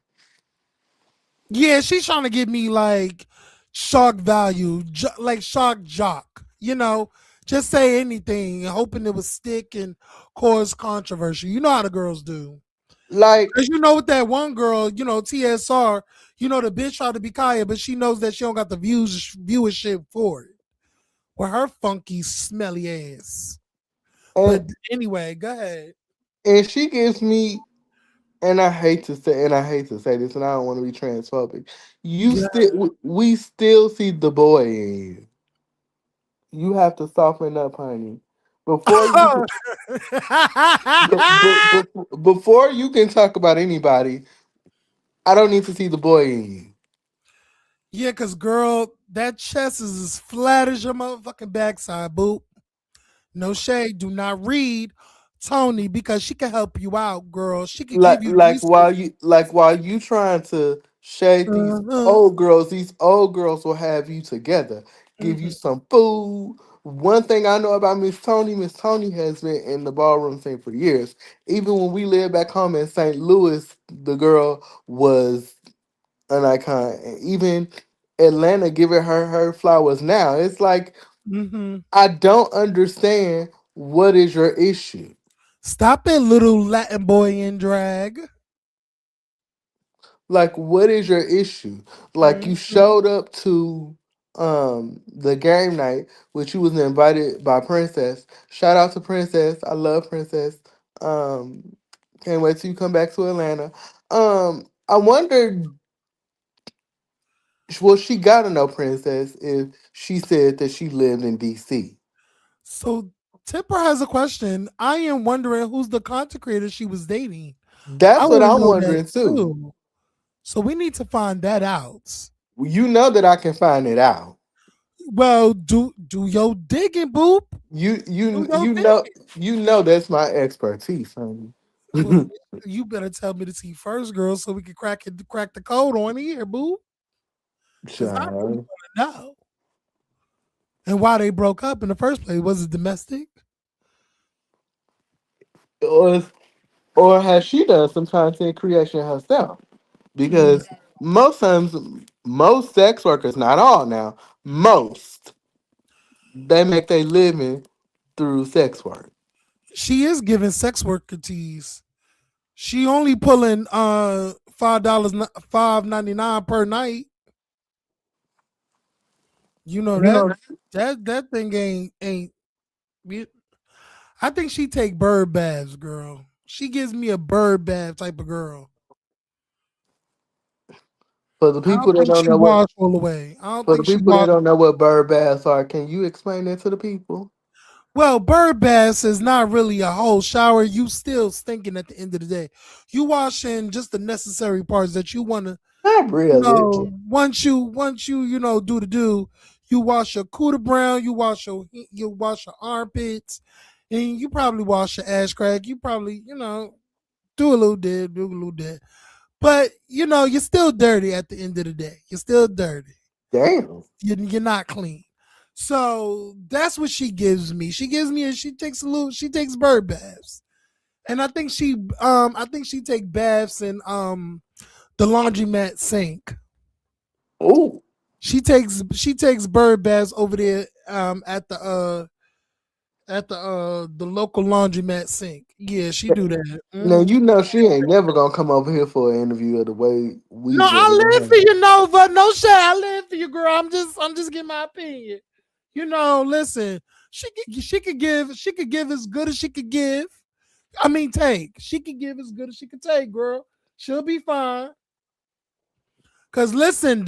Yeah, she's trying to give me like shock value, like shock jock. Just say anything, hoping it would stick and cause controversy. You know how the girls do. Like, Cause you know with that one girl, TSR, the bitch tried to be Kaya, but she knows that she don't got the viewership for it. With her funky, smelly ass. But and anyway, go ahead. and she gives me, and I hate to say this, and I don't want to be transphobic. We still see the boy in you. You have to soften up, honey. Before you can, before you can talk about anybody, I don't need to see the boy in you. Yeah, cause girl, that chest is as flat as your motherfucking backside, boop. No shade. Do not read Tony because she can help you out, girl. She could like give you the like while resources. you like while you trying to shade Uh-huh. these old girls will have you together, give you Mhm. some food. One thing I know about Miss Tony has been in the ballroom scene for years. Even when we lived back home in St. Louis, the girl was an icon. And even Atlanta giving her flowers now. It's like Mhm. I don't understand what is your issue. Stop it, little Latin boy in drag. Like, what is your issue? Like, you Mhm. showed up to the game night, which you was invited by Princess. Shout out to Princess. I love Princess. Um, can't wait till you come back to Atlanta. I wonder, well, she gotta know Princess if she said that she lived in DC. So Tipper has a question. I am wondering who's the content creator she was dating. I That's what want to I'm know that wondering too. too. So we need to find that out. You know that I can find it out. Well, do your digging, boop. You Do you your you know digging. you know that's my expertise, honey. Well, you better tell me to see first, girl, so we can crack the code on here, boo. Because I really Child. want to know. And why they broke up in the first place. Was it domestic? Or or has she done some content creation herself? Mm. Because most times, most sex workers, not all now, most they make their living through sex work. She is giving sex worker tease. She only pulling $5, $5.99 per night. You know You that know, that thing ain't. I think she take bird baths, girl. She gives me a bird bath type of girl. for the I people don't that think don't she know what washed all the way. I don't for the think she people that washed. don't know what bird baths are, can you explain that to the people? Well, bird baths is not really a whole shower. You still stinking at the end of the day. You washing just the necessary parts that you want to. Not really. Once you do the do, you wash your cooter brown, you wash your armpits, and you probably wash your ass crack. You probably. Do a little did, do a little did. But you know, you're still dirty at the end of the day. You're still dirty. Damn. You're not clean. So that's what she gives me. She gives me, and she takes a little. She takes bird baths, and I think she take baths in the laundromat sink. Oh, She takes bird baths over there at the local laundromat sink. Yeah, she do that. now Hmm. you know she ain't never gonna come over here for an interview of the way we No, I just live for had. you, Nova. No shit, I live for you, girl. I'm just giving my opinion. You know, listen, she could give as good as she could give. I mean, take. She could give as good as she could take, girl. She'll be fine. Cause listen,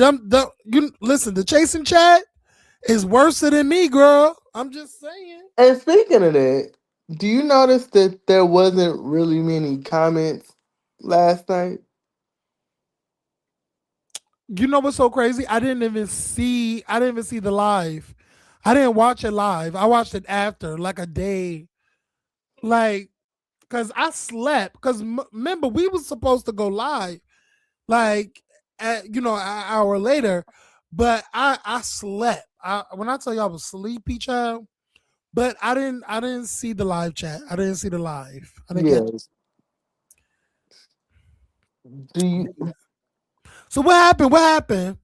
you listen. The chasing chat is worse than me, girl. I'm just saying. And speaking of that, do you notice that there wasn't really many comments last night? You know what's so crazy? I didn't even see the live. I didn't watch it live. I watched it after, like a day, like because I slept. Because remember, we was supposed to go live, like an hour later, but I slept. When I tell you I was sleepy, child. But I didn't see the live chat. I didn't see the live. I didn't catch. Yes. Do you So what happened? What happened?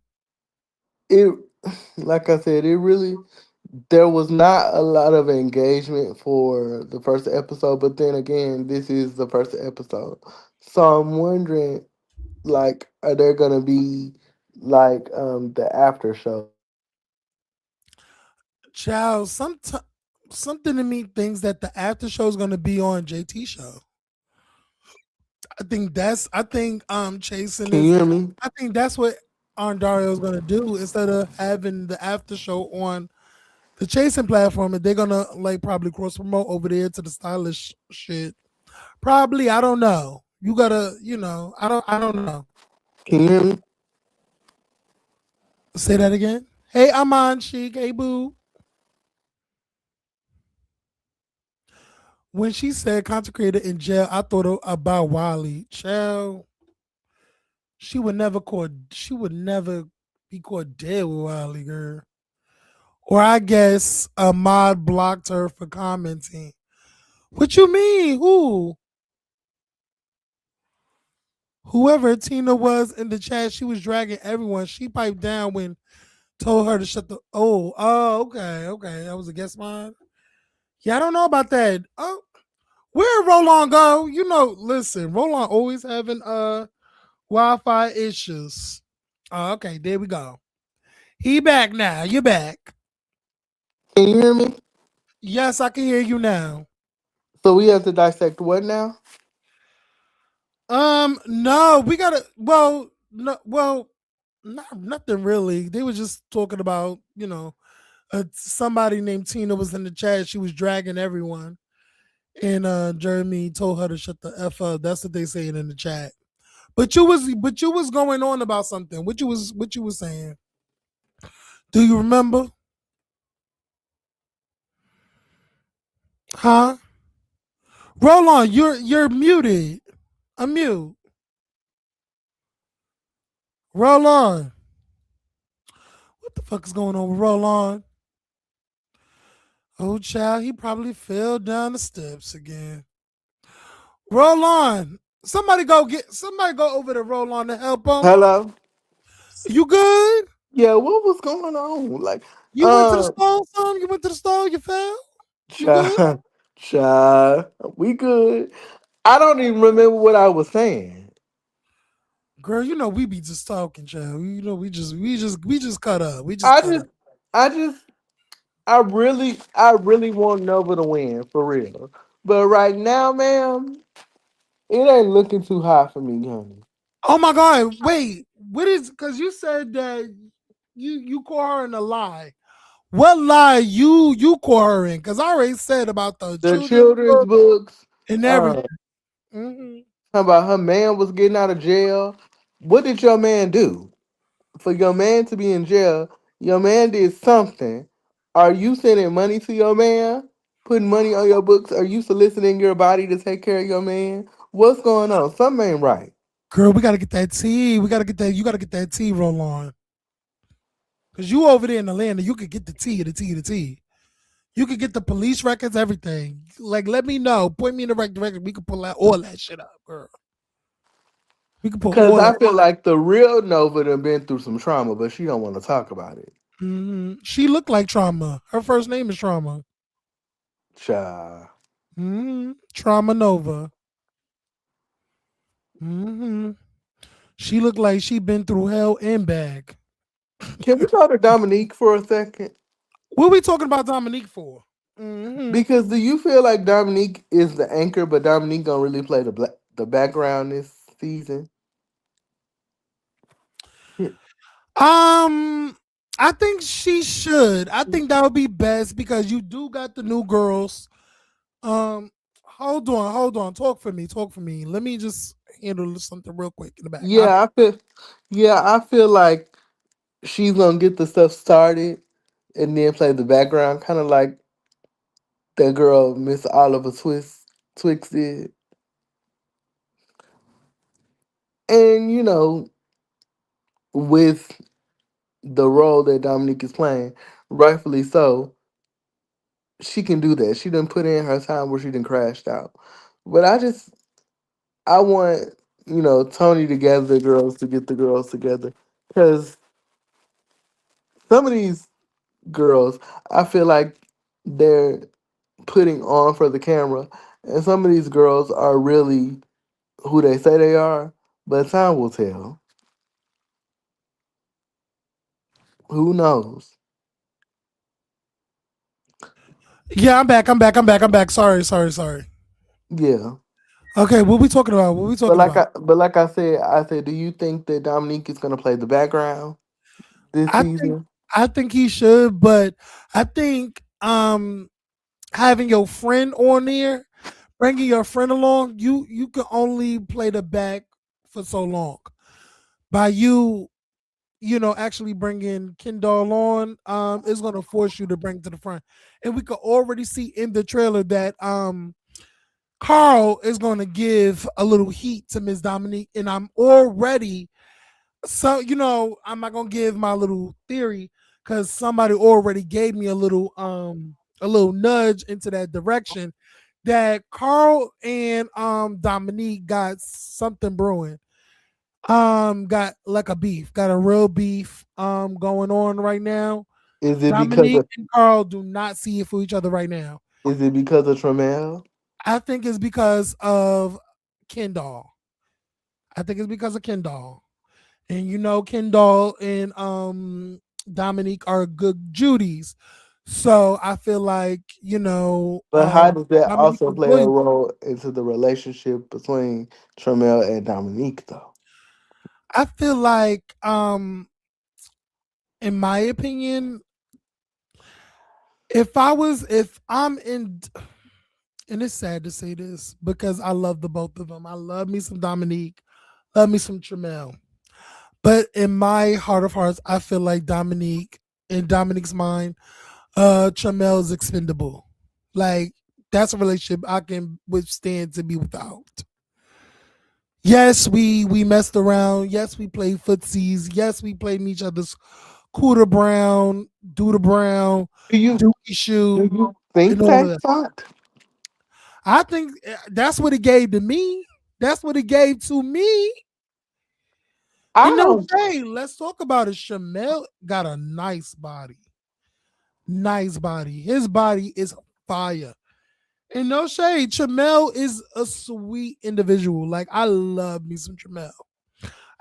it like I said, it really there was not a lot of engagement for the first episode, but then again, this is the first episode. So I'm wondering, like, are there gonna be like the after show? Child, something in me thinks that the after show is gonna be on JT show. I think chasing Can you is hear me? I think that's what Dario is gonna do instead of having the after show on the chasing platform, and they're gonna like probably cross promote over there to the stylish shit. Probably, I don't know. You gotta, I don't know. Can you hear me? Say that again. Hey, Aman Sheik. Hey, boo. When she said consecrated in jail, I thought about Wiley. Child, she would never caught. She would never be caught dead with Wiley, girl. Or I guess a mod blocked her for commenting. What you mean? Who? Whoever Tina was in the chat, she was dragging everyone. She piped down when told her to shut the. Okay, okay. That was a guess mine. Yeah, I don't know about that. Oh, where Roland go? Listen, Roland always having Wi-Fi issues. Oh, okay, there we go. He back now. You back. Can you hear me? Yes, I can hear you now. So we have to dissect what now? No, we gotta. Well, no, well, nothing really. They were just talking about, somebody named Tina was in the chat. She was dragging everyone, and Jeremy told her to shut the f up. That's what they saying in the chat. But you was going on about something. What you was saying? Do you remember? Huh? Roland, you're muted. Unmute. Roland. What the fuck is going on with Roland? Oh child, he probably fell down the steps again. Roland. Somebody go over to Roland to help him. Hello? You good? Yeah, what was going on? Like, You went to the um, stall, son? You went to the stall, you fell? You good? child, child, we good. I don't even remember what I was saying. Girl, we be just talking, child. We just cut up. We just I cut up. just, I just, I really want Nova to win for real. But right now, ma'am, it ain't looking too hot for me, honey. Oh my god, wait. What is because you said that you call her in a lie. What lie you call her in? Because I already said about the The children's children's book books, and everything. uh, talking about her man was getting out of jail. What did your man do? For your man to be in jail, your man did something. Are you sending money to your man? Putting money on your books? Are you soliciting your body to take care of your man? What's going on? Something ain't right. Girl, we gotta get that tea. We gotta get that. You gotta get that tea roll on. Cause you over there in Atlanta, you could get the tea, the tea, the tea. You could get the police records, everything. Like, let me know. Point me in the right direction. We could pull out all that shit up, girl. We could pull Cause all I that. feel like the real Nova done been through some trauma, but she don't want to talk about it. She looked like Trauma. Her first name is Trauma. Child. Trauma Nova. hmm She looked like she been through hell and back. Can we talk to Dominique for a second? What we talking about Dominique for? hmm Because do you feel like Dominique is the anchor, but Dominique gonna really play the background this season? Yeah. Um, I think she should. I think that would be best because you do got the new girls. Hold on. Talk for me. Talk for me. Let me just handle something real quick in the back. Yeah, I feel like she's gonna get the stuff started and then play the background, kind of like that girl Miss Oliver Twix did. And with the role that Dominique is playing, rightfully so, she can do that. She didn't put in her time where she didn't crashed out. But I want Tony to gather the girls to get the girls together because some of these girls, I feel like they're putting on for the camera, and some of these girls are really who they say they are. But time will tell. Who knows? Yeah, I'm back. I'm back. I'm back. I'm back. Sorry. Sorry. Sorry. Yeah. Okay, what we talking about? What we talking about? But like I said, do you think that Dominique is gonna play the background this I think season? I think he should, but I think having your friend on there, bringing your friend along, you can only play the back for so long. By actually bringing Kendall on, is going to force you to bring to the front. And we could already see in the trailer that Carl is going to give a little heat to Miss Dominique, and I'm already I'm not gonna give my little theory because somebody already gave me a little nudge into that direction that Carl and Dominique got something brewing. Got like a beef, got a real beef going on right now. Is it because Dominique of and Carl do not see it for each other right now. is it because of Tremel? I think it's because of Kendall. I think it's because of Kendall. And Kendall and Dominique are good Judies. So I feel like, But how does that Dominique also is play a loyal. role into the relationship between Tremel and Dominique though? I feel like, in my opinion, if I'm in, and it's sad to say this because I love the both of them. I love me some Dominique, love me some Tremel. But in my heart of hearts, I feel like in Dominique's mind, Tramel is expendable. Like, that's a relationship I can withstand to be without. Yes, we messed around. Yes, we played footsies. Yes, we played in each other's Cooter Brown, Duda Brown, Do you Dookie do Shoe, you and think all of that that. thought? I think that's what it gave to me. That's what it gave to me. I And no don't. shade, let's talk about it. Shamel got a nice body. Nice body. His body is fire. And no shade, Tramel is a sweet individual. Like, I love me some Tramel.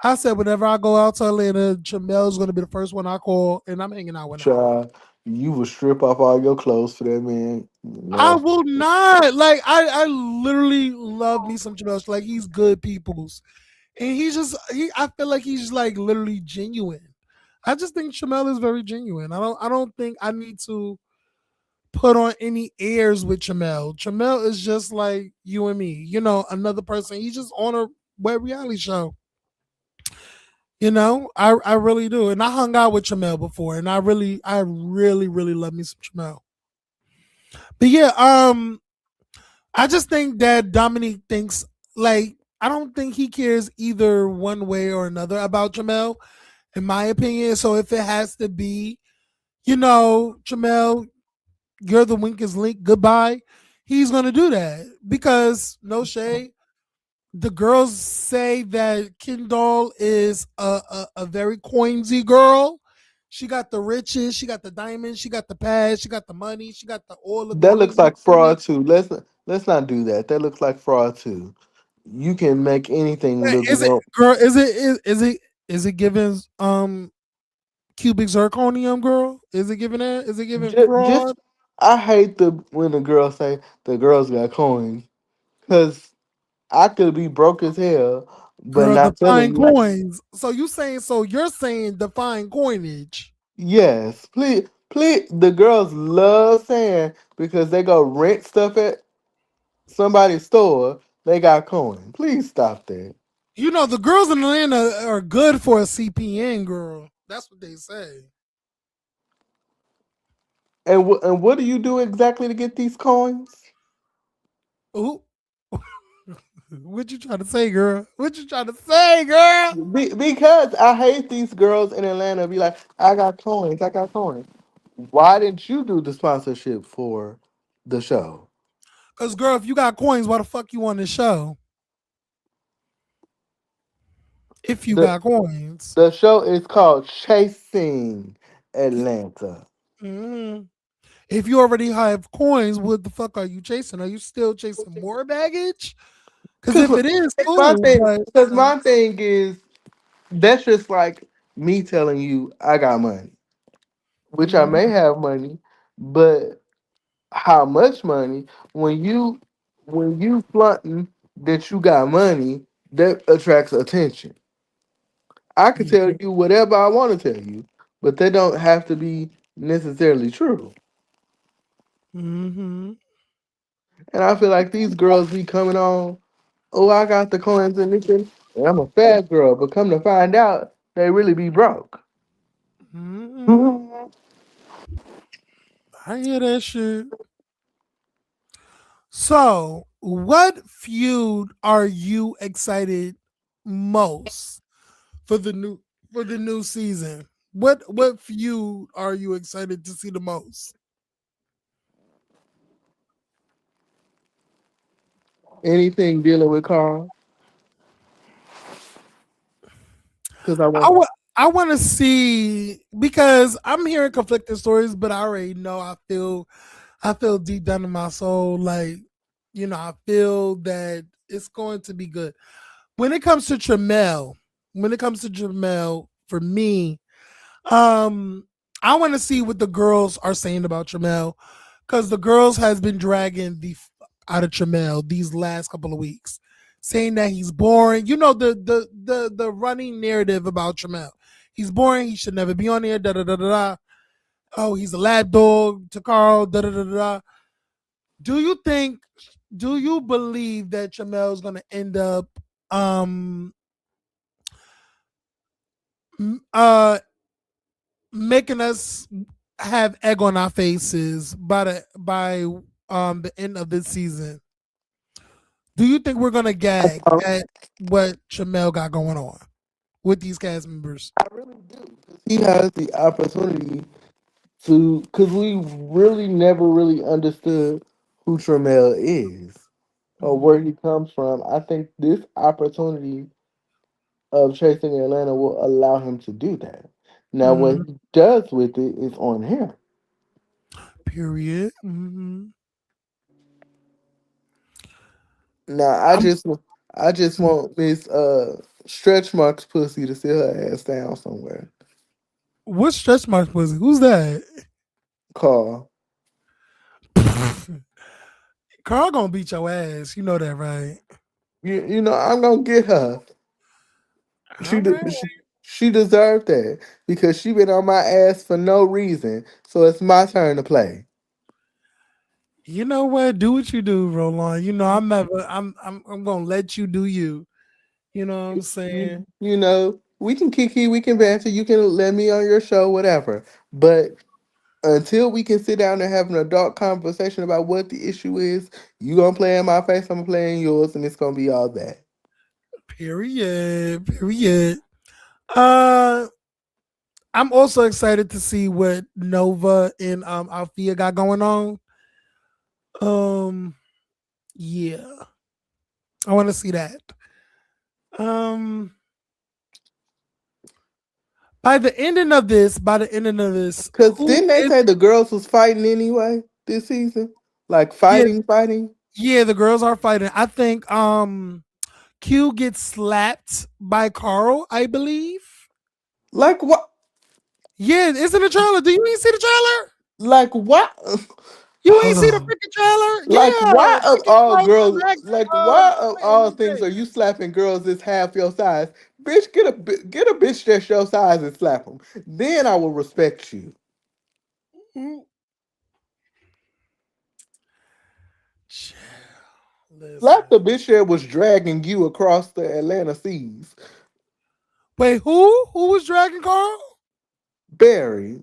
I said whenever I go out to Atlanta, Tramel's gonna be the first one I call, and I'm hanging out with him. Child, you will strip off all your clothes for that man. I No, will not. Like, I literally love me some Tramel. Like, he's good people's, and I feel like he's just like literally genuine. I just think Tramel is very genuine. I don't think I need to put on any airs with Tramel. Tramel is just like you and me, another person. He's just on a web reality show. I really do. And I hung out with Tramel before, and I really love me some Tramel. But yeah, I just think that Dominique thinks like I don't think he cares either one way or another about Jamel, in my opinion. So if it has to be, Jamel, you're the weakest link, goodbye, he's gonna do that. Because no shade, the girls say that Kendall is a very coinsy girl. She got the riches, she got the diamonds, she got the past, she got the money, she got the all of the That looks things. like fraud too. Let's not do that. That looks like fraud too. You can make anything look Is it, real. girl? Is it giving cubic zirconium, girl? Is it giving that? Is it giving Just fraud? I hate the when the girls say the girls got coins because I could be broke as hell, but Girl, not define telling you. coins. So you're saying define coinage. Yes, please, please. The girls love saying because they go rent stuff at somebody's store. They got coin. Please stop that. The girls in Atlanta are good for a CPN, girl. That's what they say. And and what do you do exactly to get these coins? Ooh. What you trying to say, girl? What you trying to say, girl? Because I hate these girls in Atlanta be like, I got coins, I got coins. Why didn't you do the sponsorship for the show? Cause girl, if you got coins, why the fuck you on this show? If you The got coins. the show is called Chasing Atlanta. Mhm. If you already have coins, what the fuck are you chasing? Are you still chasing more baggage? Because Cause if it is, my cool. thing, But cause my thing is that's just like me telling you I got money, which I may mhm, have money, but how much money when you flaunting that you got money that attracts attention. I could tell you whatever I want to tell you, but they don't have to be necessarily true. mhm, And I feel like these girls be coming on, oh, I got the coins and this and I'm a fat girl, but come to find out, they really be broke. mhm. I hear that shit. So, what feud are you excited most for the new season? What feud are you excited to see the most? Anything dealing with Carl, because I I want. want I want to see, because I'm hearing conflicting stories, but I already know I feel deep down in my soul like I feel that it's going to be good. When it comes to Tramel, for me, um, I want to see what the girls are saying about Tramel, because the girls has been dragging out of Tramel these last couple of weeks, saying that he's boring. The running narrative about Tramel. He's boring. He should never be on there. Da da da da da. Oh, he's a lap dog to Carl. Da da da da da. Do you think? Do you believe that Tramel is going to end up um uh making us have egg on our faces by the end of this season? Do you think we're gonna gag at what Chamel got going on with these cast members? I really do. He has the opportunity to, because we really never really understood who Tramel is or Mhm. where he comes from. I think this opportunity of chasing Atlanta will allow him to do that. Now, what Mhm. he does with it is on him. Period. Mhm. Now, I'm I just want Miss Stretch Marks pussy to sit her ass down somewhere. what stretch marks pussy? Who's that? Carl, Carl gonna beat your ass. You know that, right? you know I'm gonna get her. All She right. de- she she deserved that because she been on my ass for no reason. So it's my turn to play. You know what? Do what you do, Roland. I'm never. I'm gonna let you do you. You know what I'm saying? You know, we can kiki, we can banter. You can let me on your show, whatever. But until we can sit down and have an adult conversation about what the issue is, you gonna play in my face, I'm gonna play in yours, and it's gonna be all that. Period. Period. Uh, I'm also excited to see what Nova and Althea got going on. Um, yeah, I want to see that. Um, by the ending of this, Cause who didn't they is? say the girls was fighting anyway this season? Like Yeah, fighting. yeah, the girls are fighting. I think Q gets slapped by Carl, I believe. Like what? Yeah, it's in the trailer. Do you ain't see the trailer? Like what? You ain't see the freaking trailer? Like Yeah, why of freaking all Carl girls? dragged Like why of Joy in all his things face. are you slapping girls that's half your size? Bitch, get a bitch that's your size and slap them. Then I will respect you. Mm, chill. Slap Listen. the bitch that was dragging you across the Atlanta seas. Wait, who? Who was dragging Carl? Barry.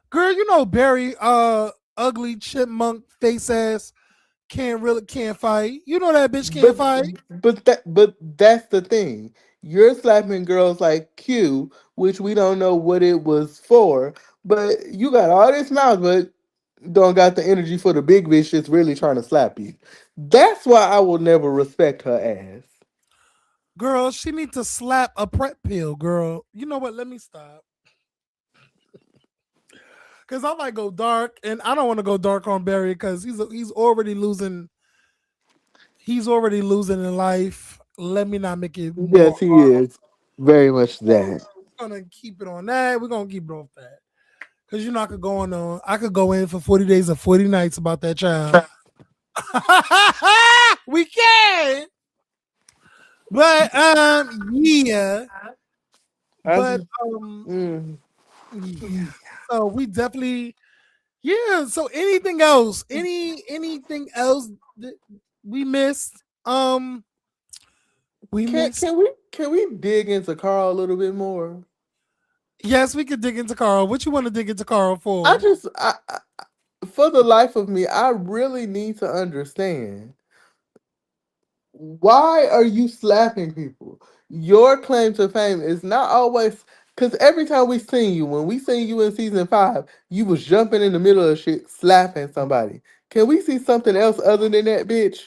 Girl, you know Barry, ugly chipmunk face ass can't fight. You know that bitch can't But fight. but that's the thing. You're slapping girls like Q, which we don't know what it was for, but you got all this mouth, but don't got the energy for the big bitch that's really trying to slap you. That's why I will never respect her ass. Girl, she need to slap a prep pill, girl. You know what? Let me stop. Cause I might go dark, and I don't want to go dark on Barry because he's already losing. He's already losing in life. Let me not make it more. Yes, he is. Very much that. We're gonna keep it on that. We're gonna keep it off that. Cause you know I could go on. I could go in for 40 days and 40 nights about that child. We can, but yeah, I but just, mm. yeah. So we definitely yeah. So anything else? Anything else that we missed? We Can missed. can we dig into Carl a little bit more? Yes, we could dig into Carl. What you want to dig into Carl I for? just for the life of me, I really need to understand, why are you slapping people? Your claim to fame is not always, because every time we seen you, when we seen you in season 5, you was jumping in the middle of shit, slapping somebody. Can we see something else other than that, bitch?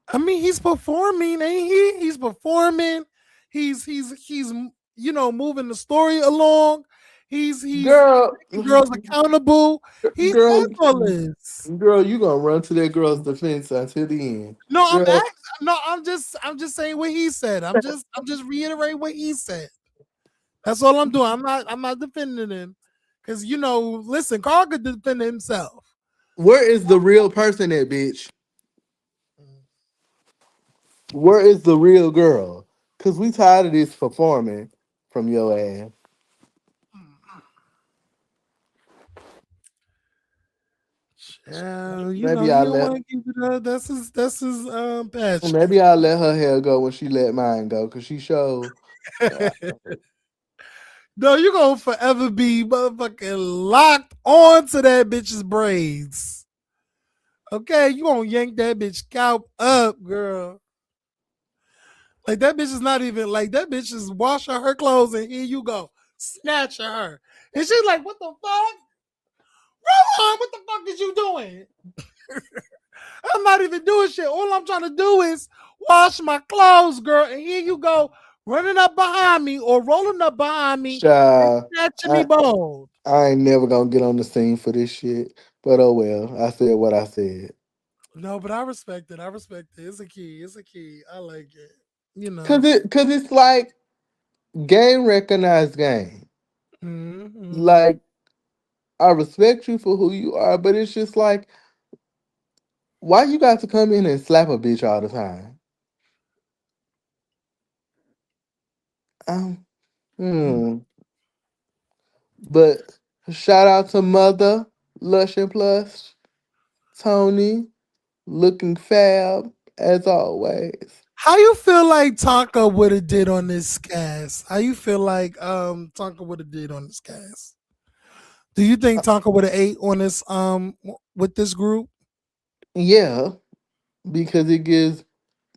I mean, he's performing, ain't he? He's performing. He's moving the story along. He's Girl, making girls accountable. He girl, does all this. girl, you gonna run to that girl's defense until the end. No, Girl, I'm just saying what he said. I'm just reiterating what he said. That's all I'm doing. I'm not defending him. Cause listen, Carl could defend himself. where is the real person at, bitch? Where is the real girl? Cause we tired of this performing from your ass. Maybe He I don't let want to give it up. That's his passion. maybe I let her hair go when she let mine go. Cause she showed. No, you're gonna forever be motherfucking locked onto that bitch's braids. Okay, you gonna yank that bitch scalp up, girl. Like that bitch is not even like that bitch is washing her clothes and here you go, snatching her. And she's like, what the fuck? Roll on, what the fuck is you doing? I'm not even doing shit. All I'm trying to do is wash my clothes, girl. And here you go, running up behind me or rolling up behind me and Child, snatching me I both. I ain't never gonna get on the scene for this shit. But oh well, I said what I said. No, but I respect it. I respect it. It's a key. It's a key. I like it. You Cause know. it's like game recognized game. Mm-hmm. Like, I respect you for who you are, but it's just like, why you got to come in and slap a bitch all the time? Um, hmm. But shout out to Mother, Lush and Plush, Tony, looking fab as always. How you feel like Tonka would have did on this cast? How you feel like Tonka would have did on this cast? Do you think Tonka would have ate on this with this group? Yeah, because it gives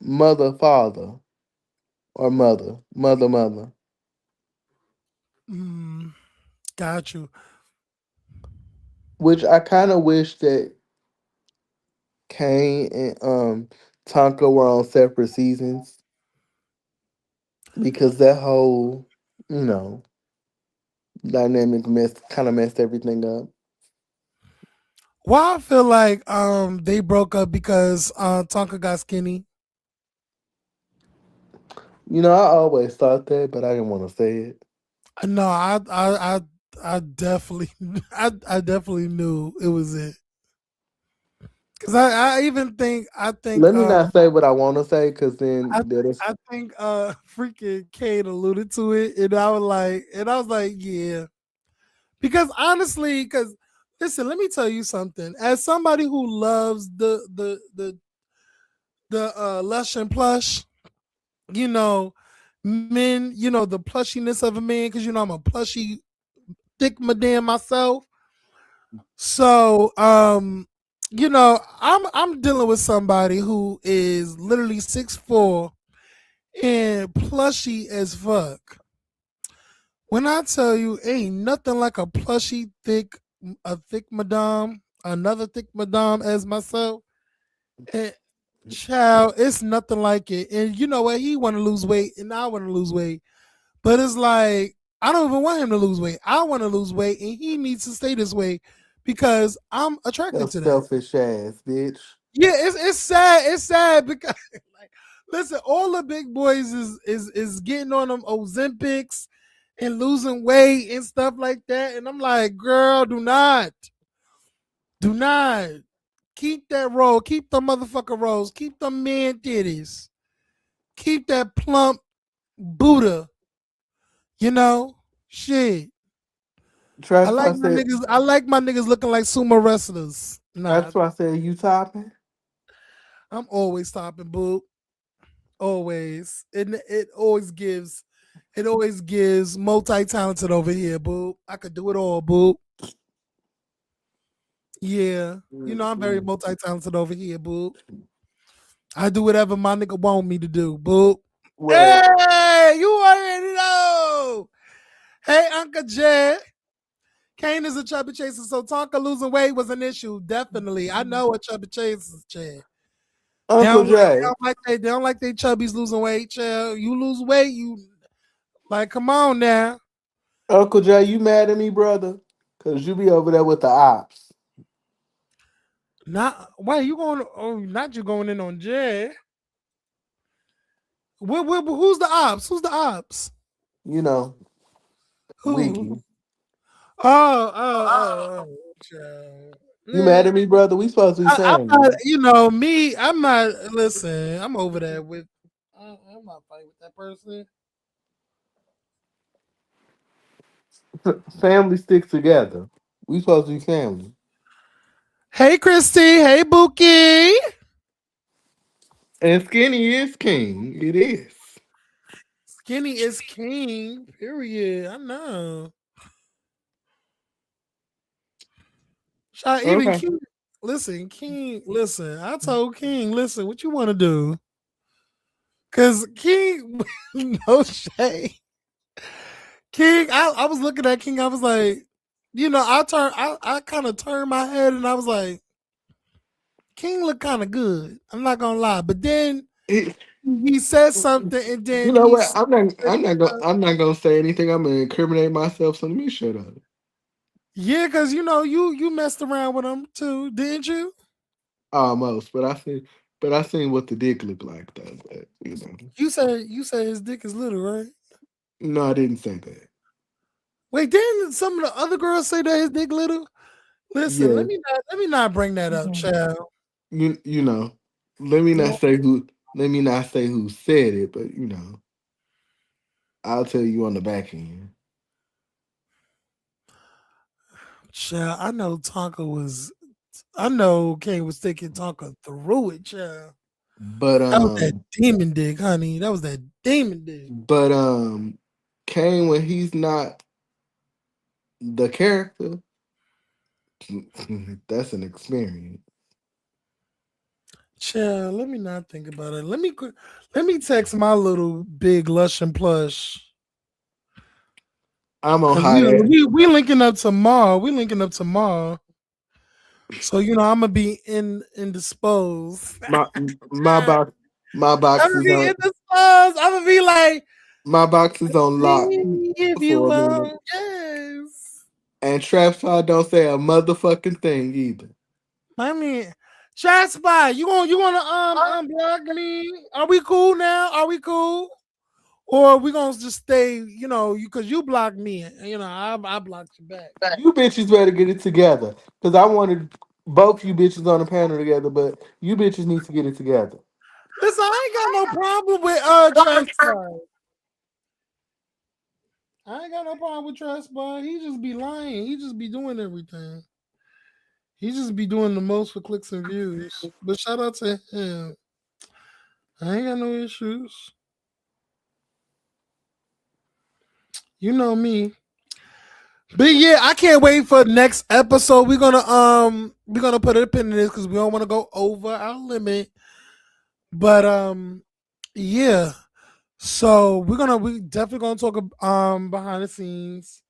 mother father or mother. Mm, got you. Which I kind of wish that Kane and Tonka were on separate seasons because that whole you know dynamic messed everything up. Well, I feel like they broke up because Tonka got skinny. I always thought that, but I didn't want to say it. No, I definitely I definitely knew it was it. Cause I even think Let me not say what I want to say, because then I that is I think freaking Kate alluded to it, and I was like, yeah. Because honestly, because listen, let me tell you something. As somebody who loves the lush and plush, you know, men, the plushiness of a man, because I'm a plushy thick madam myself. So I'm dealing with somebody who is literally 6'4" and plushy as fuck. When I tell you, ain't nothing like a thick madame, another thick madame as myself. And child, it's nothing like it. And you know what? He want to lose weight, and I want to lose weight. But it's like I don't even want him to lose weight. I want to lose weight, and he needs to stay this way because I'm your attracted to that. selfish ass, bitch. Yeah, it's sad. It's sad because like, listen, all the big boys is getting on them Ozempics and losing weight and stuff like that. And I'm like, girl, do not keep that roll, keep the motherfucker rolls, keep the man titties, keep that plump Buddha. You know, shit. I That's why like I my said. niggas. I like my niggas looking like sumo wrestlers. Nah, That's why I said you topping. I'm always stopping, boo. Always. It always gives multi talented over here, boo. I could do it all, boo. Yeah. I'm very Mm-mm. multi talented over here, boo. I do whatever my nigga want me to do, boo. Well, Hey, you already know. Hey, Uncle Jay. Kane is a chubby chaser, so Tonka losing weight was an issue. Definitely. I know what chubby chasers, Chad. They Uncle don't like they Jay, don't like they don't like they chubbies losing weight, child. You lose weight, you like come on now. Uncle Jay, you mad at me, brother? Cause you be over there with the ops. Not why you going? Oh, not you going in on Jay. Who's the ops? Who's the ops? You know, Who? Wiggy. Oh, child. You mad Man, at me, brother? We supposed to be I'm not. family. Me. I'm not. Listen, I'm over that with. I'm not fighting with that person. Family sticks together. We supposed to be family. Hey, Christy. Hey, Bookie. And skinny is king. It is. Skinny is king. Period. I know. Even Okay. King. Listen, King. Listen. I told King. Listen, what you want to do? Cause King, no shade. King, I was looking at King. I was like, I kind of turned my head and I was like, King looked kind of good. I'm not gonna lie. But then It- he said something, and you then know he what? said, I'm not gonna say anything. I'm gonna incriminate myself. So let me shut up. yeah, because you messed around with him too, didn't you? Almost, but I seen what the dick looked like though. But You said his dick is little, right? no, I didn't say that. Wait, didn't some of the other girls say that his dick little? Listen, Yeah, let me not bring that up, child. you know. Let me not No, say who. Let me not say who said it, but I'll tell you on the back end. child. I know Kane was taking Tonka through it, child. But That was that demon dick, honey. That was that demon dick. but Kane when he's not the character. That's an experience. Chill. Let me not think about it. Let me text my little big lush and plush. I'm on Cause high. we linking up tomorrow. We linking up tomorrow. So I'm gonna be indisposed. My my I'm box my box gonna is be on indisposed. I'm gonna be like, my box is on lock "See if you for a minute. want, yes. And Trap Star don't say a motherfucking thing either. I mean, chat spot. You gonna unblock me? Are we cool now? Are we cool? Or are we gonna just stay? You because you blocked me. I blocked you back. You bitches better get it together. Cause I wanted both you bitches on the panel together, but you bitches need to get it together. Listen, I ain't got no problem with Trust Spot. I ain't got no problem with Trust Spot. He just be lying. He just be doing everything. He just be doing the most for clicks and views. But shout out to him. I ain't got no issues. You know me. But yeah, I can't wait for the next episode. We're gonna put a pin in this because we don't want to go over our limit. But yeah. So we definitely gonna talk behind the scenes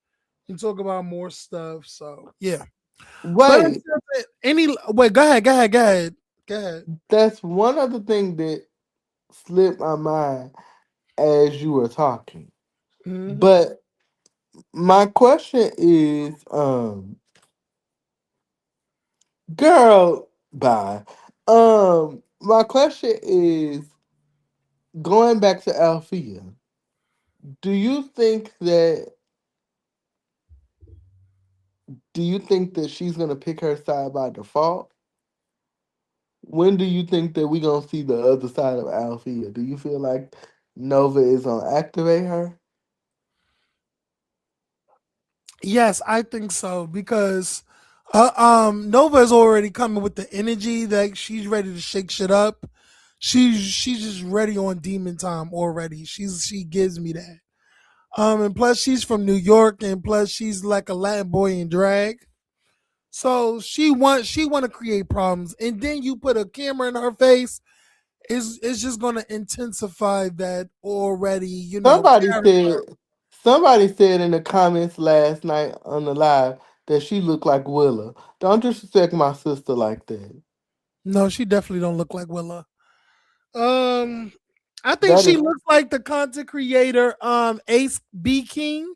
and talk about more stuff. So yeah. But Wait, until then, wait, go ahead. that's one other thing that slipped my mind as you were talking. Hmm. But my question is, girl, bye. My question is going back to Althea. Do you think that she's gonna pick her side by default? When do you think that we gonna see the other side of Althea? Do you feel like Nova is gonna activate her? Yes, I think so because Nova is already coming with the energy that she's ready to shake shit up. She's just ready on demon time already. She gives me that. And plus she's from New York, and plus she's like a Latin boy in drag. So she want to create problems, and then you put a camera in her face. Is just gonna intensify that already. Somebody Character. said somebody said in the comments last night on the live that she looked like Willa. Don't disrespect my sister like that. No, she definitely don't look like Willa. Um, I think That she is looks like the content creator, Ace B King.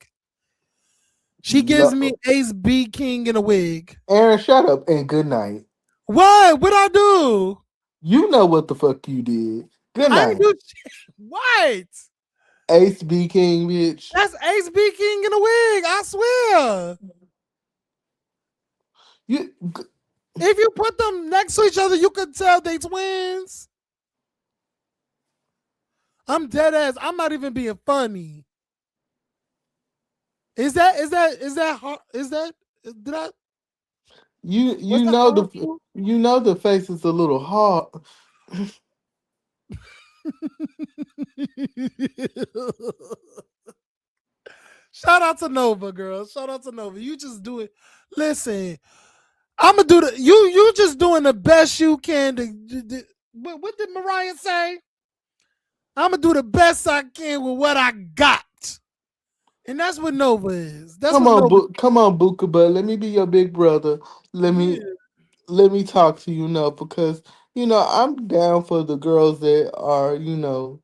She gives me no. Ace B King in a wig. Aaron, shut up and good night. What? What I do? You know what the fuck you did. Good I ain't night. do shit. What? Ace B King, bitch. That's Ace B King in a wig. I swear. You If you put them next to each other, you could tell they twins. I'm dead ass. I'm not even being funny. Is that did I was you that know harmful? the face is a little hard. Shout out to Nova, girl. Shout out to Nova. You just do it. Listen, I'm gonna do the you just doing the best you can what did Mariah say? I'm gonna do the best I can with what I got. And that's what Nova is. That's what Nova. Come on, Booker, but let me be your big brother. Let me Yeah. let me talk to you now because I'm down for the girls that are the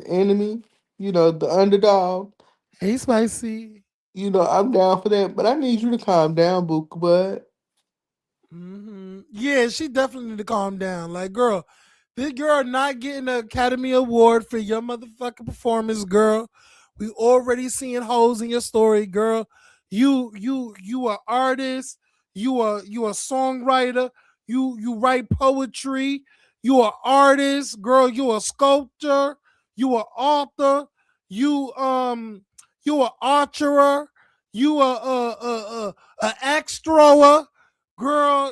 enemy, the underdog. Hey Spicy. I'm down for that, but I need you to calm down, Booker. But Yeah, she definitely need to calm down. Like, girl, this girl not getting an Academy Award for your motherfucking performance, girl. We already seeing holes in your story, girl. You are artist. You a songwriter. You write poetry. You are artist, girl. You a sculptor. You are author. You you a archerer. You a axe thrower, girl.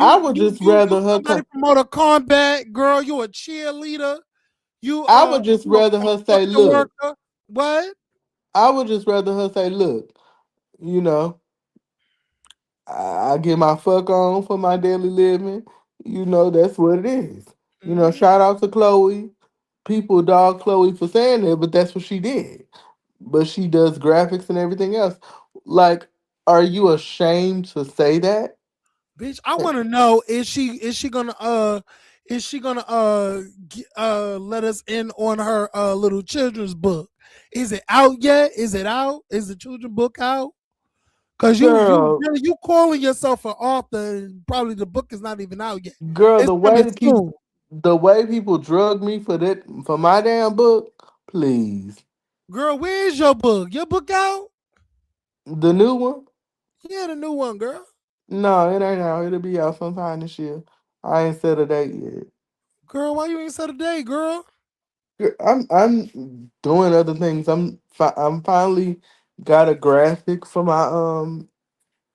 I would just You rather her somebody come. from Mortal Kombat, girl. You a cheerleader. I would just You a rather her say, construction "Look, worker. What? I would just rather her say, "Look, you know, I get my fuck on for my daily living. You know, that's what it is. You know, Mhm. shout out to Chloe. People dog Chloe for saying that, but that's what she did. But she does graphics and everything else. Like, are you ashamed to say that? Bitch, I want to know, is she gonna let us in on her little children's book? Is it out yet? Is it out? Is the children book out? Cause Girl, you calling yourself an author, and probably the book is not even out yet. girl, It's coming soon. the way people drug me for my damn book, please. Girl, where's your book? Your book out? The new one? Yeah, the new one, girl. No, it ain't out. It'll be out sometime this year. I ain't set a date yet. Girl, why you ain't set a day, girl? I'm doing other things. I'm finally got a graphic for my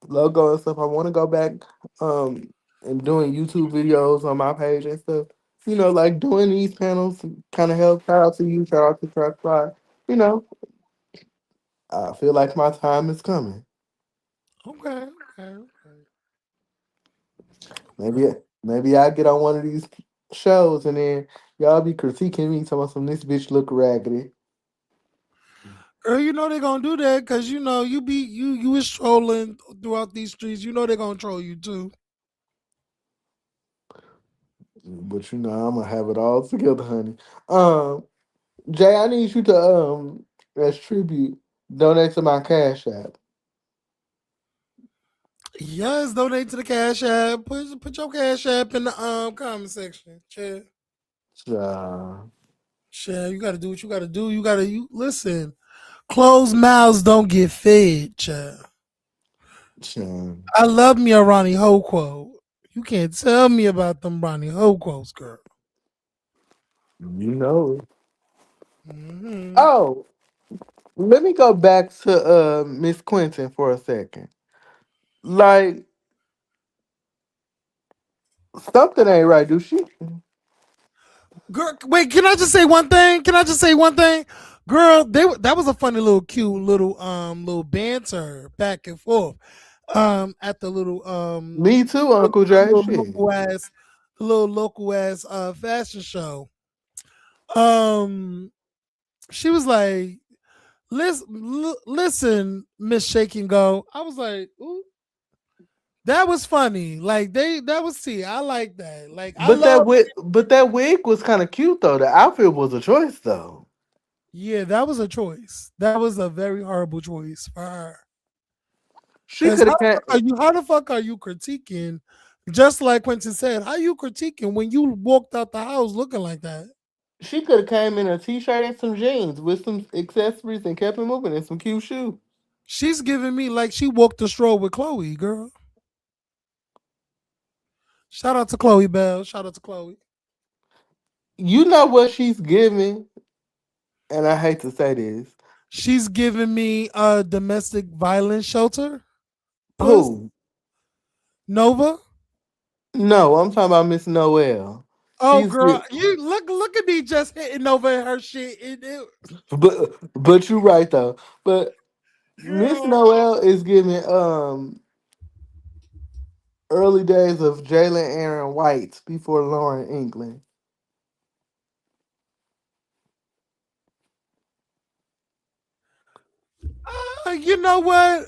logo and stuff. I want to go back um and doing YouTube videos on my page and stuff. You know, like doing these panels kind of help. Shout out to you. Shout out to Trackfly. You know, I feel like my time is coming. Okay, okay, okay. Maybe maybe I get on one of these shows and then y'all be critiquing me, talking about some this bitch look raggedy. Girl, you know they're gonna do that because you know you was trolling throughout these streets. You know they're gonna troll you too. But you know, I'm gonna have it all together, honey. Um, Jay, I need you to as tribute donate to my cash app. Yes, donate to the Cash App. Put your Cash App in the comment section. Chill. Uh, Chill. You gotta do what you gotta do. You listen. Closed mouths don't get fed, child. Sean, I love me a Ronnie Ho quote. You can't tell me about them Ronnie Ho quotes, girl. you know it. Hmm. Oh, let me go back to Miss Quentin for a second. Like something ain't right, do she? Girl, wait, can I just say one thing? Can I just say one thing? Girl, that was a funny little cute little banter back and forth. At Me too, Uncle Jay. little Shit. little local ass fashion show. Um she was like, listen, Miss Shake and Go. I was like, ooh, that was funny. Like that was T. I like that. Like I love. But that wig was kind of cute though. The outfit was a choice though. Yeah, that was a choice. That was a very horrible choice for her. She Cause could have came. how the fuck are you critiquing? Just like Quentin said, how you critiquing when you walked out the house looking like that? She could have came in a t-shirt and some jeans with some accessories and kept it moving and some cute shoes. She's giving me like she walked the stroll with Chloe, girl. Shout out to Chloe Bell. Shout out to Chloe. You know what she's giving, and I hate to say this. She's giving me a domestic violence shelter. Puss Who? Nova. No, I'm talking about Miss Noel. Oh, She's girl, get, you look at me just hitting over her shit. but you right though. But Miss Girl, Noel is giving early days of Jalen Aaron White before Lauren England. you know what?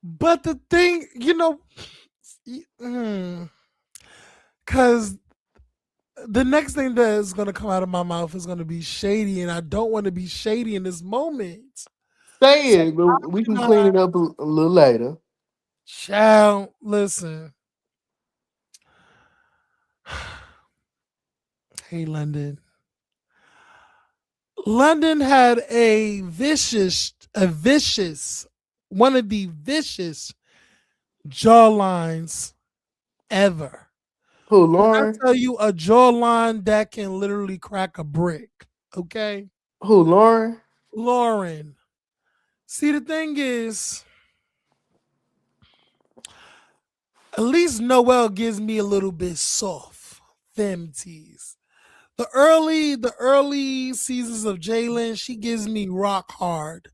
But the thing, because the next thing that is going to come out of my mouth is going to be shady, and I don't want to be shady in this moment. So, Say it, but we can clean it up a little later. child, listen. Hey, London. London had one of the vicious jawlines ever. Who, When I Lauren? tell you a jawline that can literally crack a brick, okay? Who, Lauren? Lauren. See, the thing is, at least Noel gives me a little bit soft femmes. the early seasons of Jalen, she gives me rock hard.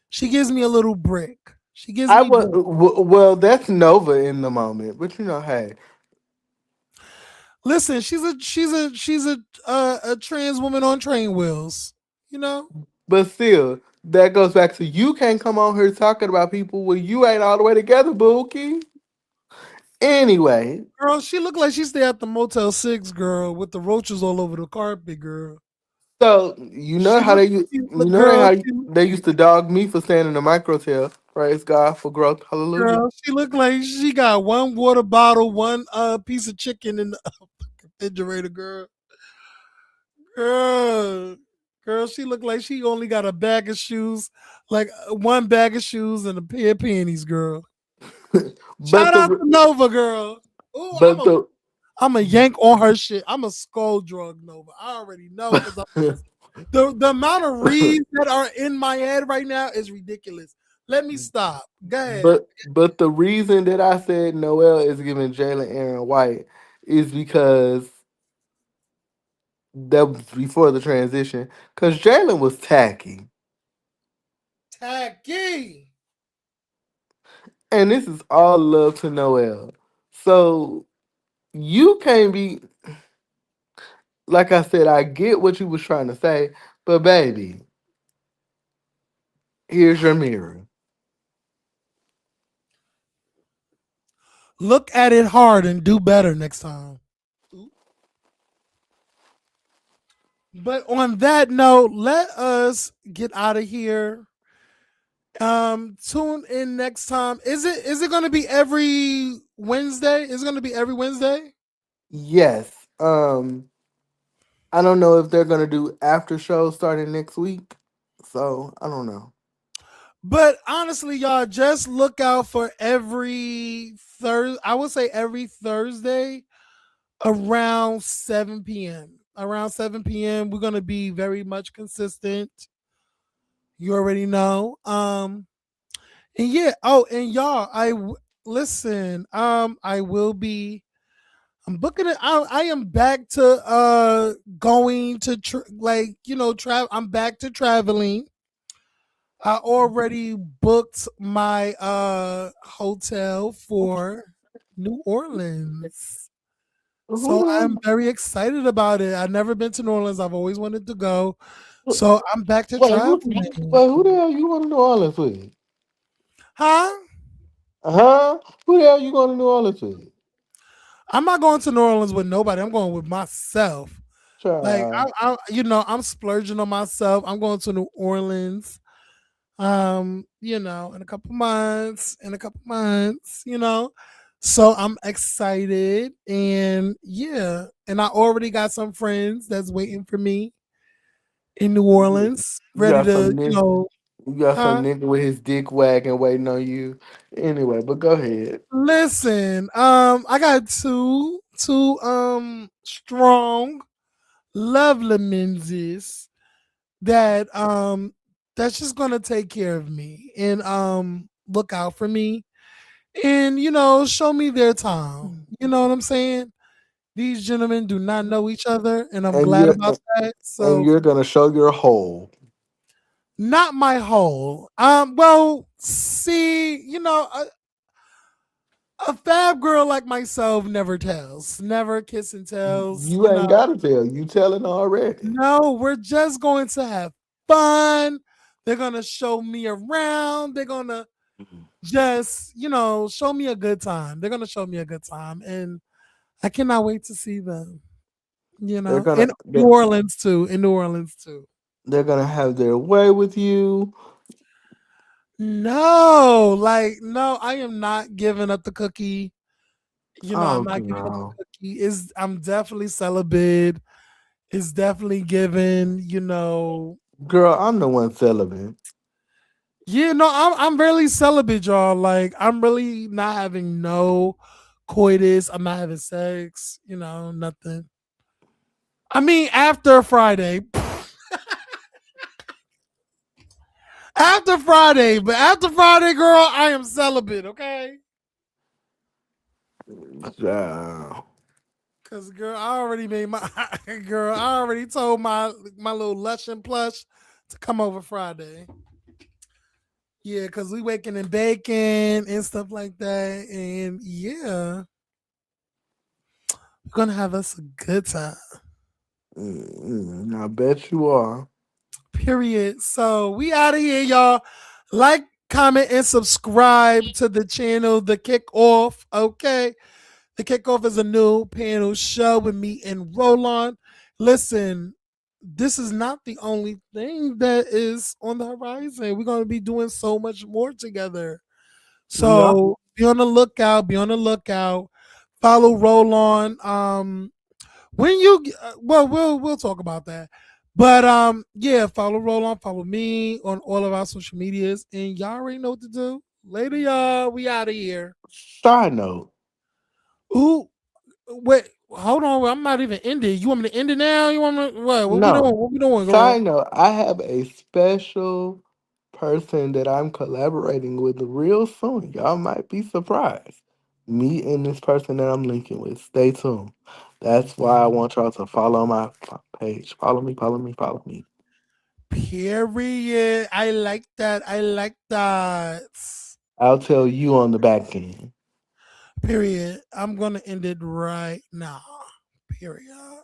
She gives me a little brick. She gives I me was brick. well. That's Nova in the moment, but you know, hey, Listen, she's a trans woman on train wheels. You know, but still, that goes back to you can't come on here talking about people when you ain't all the way together, Bookie. Anyway, girl, she looked like she stayed at the Motel 6, girl, with the roaches all over the carpet, girl. so you know She how looked, you look, know girl, how they used to dog me for staying in the microtel. Praise God for growth, hallelujah. she looked like she got one water bottle, one piece of chicken in the refrigerator, girl. Girl, girl, she looked like she only got a bag of shoes, like one bag of shoes and a pair of panties, girl. but Shout out the to Nova, girl. Oh, but the I'm a yank on her shit. I'm a skull drug Nova. I already know because the amount of reads that are in my head right now is ridiculous. Let me stop. Go ahead. but the reason that I said Noel is giving Jalen Aaron White is because that was before the transition. Because Jalen was tacky, Tacky. and this is all love to Noel. So you can't be like I said. I get what you was trying to say, but baby, here's your mirror. Look at it hard and do better next time. But on that note, let us get out of here. Tune in next time. Is it gonna be every Wednesday? Is it gonna be every Wednesday? Yes. I don't know if they're gonna do after shows starting next week. So I don't know. But honestly, y'all, just look out for every Thursday. I would say every Thursday around 7 p.m. Around 7 p.m. We're gonna be very much consistent. You already know. And yeah. Oh, and y'all, listen. I will be. I'm booking it. I am back to going to like travel. I'm back to traveling. I already booked my hotel for New Orleans. Who So I'm the very excited about it. I've never been to New Orleans. I've always wanted to go. So I'm back to traveling. who the hell you want to New Orleans with? Huh? Huh? Who the hell you going to New Orleans with? I'm not going to New Orleans with nobody. I'm going with myself. Like Child. I'm splurging on myself. I'm going to New Orleans. In a couple months. So I'm excited and yeah, and I already got some friends that's waiting for me in New Orleans, You ready got to, some nigga, you got some huh? nigga with his dick wagging waiting on you. Anyway, but go ahead. Listen, I got two strong, lovely menses that that's just gonna take care of me and look out for me and show me their time. You know what I'm saying? These gentlemen do not know each other, and I'm And glad you're about that. and So, you're gonna show your hole. not my whole. Well, see, a fab girl like myself never tells, never kiss and tells. You ain't gotta tell. You telling already. No, we're just going to have fun. They're gonna show me around. They're gonna just, show me a good time. They're gonna show me a good time, and I cannot wait to see them. They're gonna In New Orleans too. In New Orleans too. they're gonna have their way with you. No, like no, I am not giving up the cookie. I'm Oh not giving up the girl. cookie. I'm definitely celibate. It's definitely given. Girl, I'm the one celibate. Yeah, no, I'm really celibate, y'all. Like I'm really not having no coitus. I'm not having sex. Nothing. I mean, after Friday, but after Friday, girl, I am celibate. Okay, Child. Cause girl, I already made my girl. I already told my little lush and plush to come over Friday. Yeah, cause we waking and baking and stuff like that, and yeah, we're gonna have us a good time. I bet you are. Period. So we out of here, y'all. Like, comment, and subscribe to the channel. The Kickoff. Okay. The Kickoff is a new panel show with me and Roland. Listen, this is not the only thing that is on the horizon. We're going to be doing so much more together. We are. So be on the lookout. Be on the lookout. Follow Roland. When you well, we'll talk about that. But yeah, follow Roland, follow me on all of our social medias, and y'all already know what to do. Later, y'all. We out of here. Side note. Ooh, wait, hold on. I'm not even ended. You want me to end it now? You want me? What? What we doing? No. What we doing, girl? Side note, I have a special person that I'm collaborating with real soon. Y'all might be surprised. Me and this person that I'm linking with. Stay tuned. That's why I want y'all to follow my page. Follow me, follow me, follow me. Period. I like that. I like that. I'll tell you on the back end. Period. I'm gonna end it right now. Period.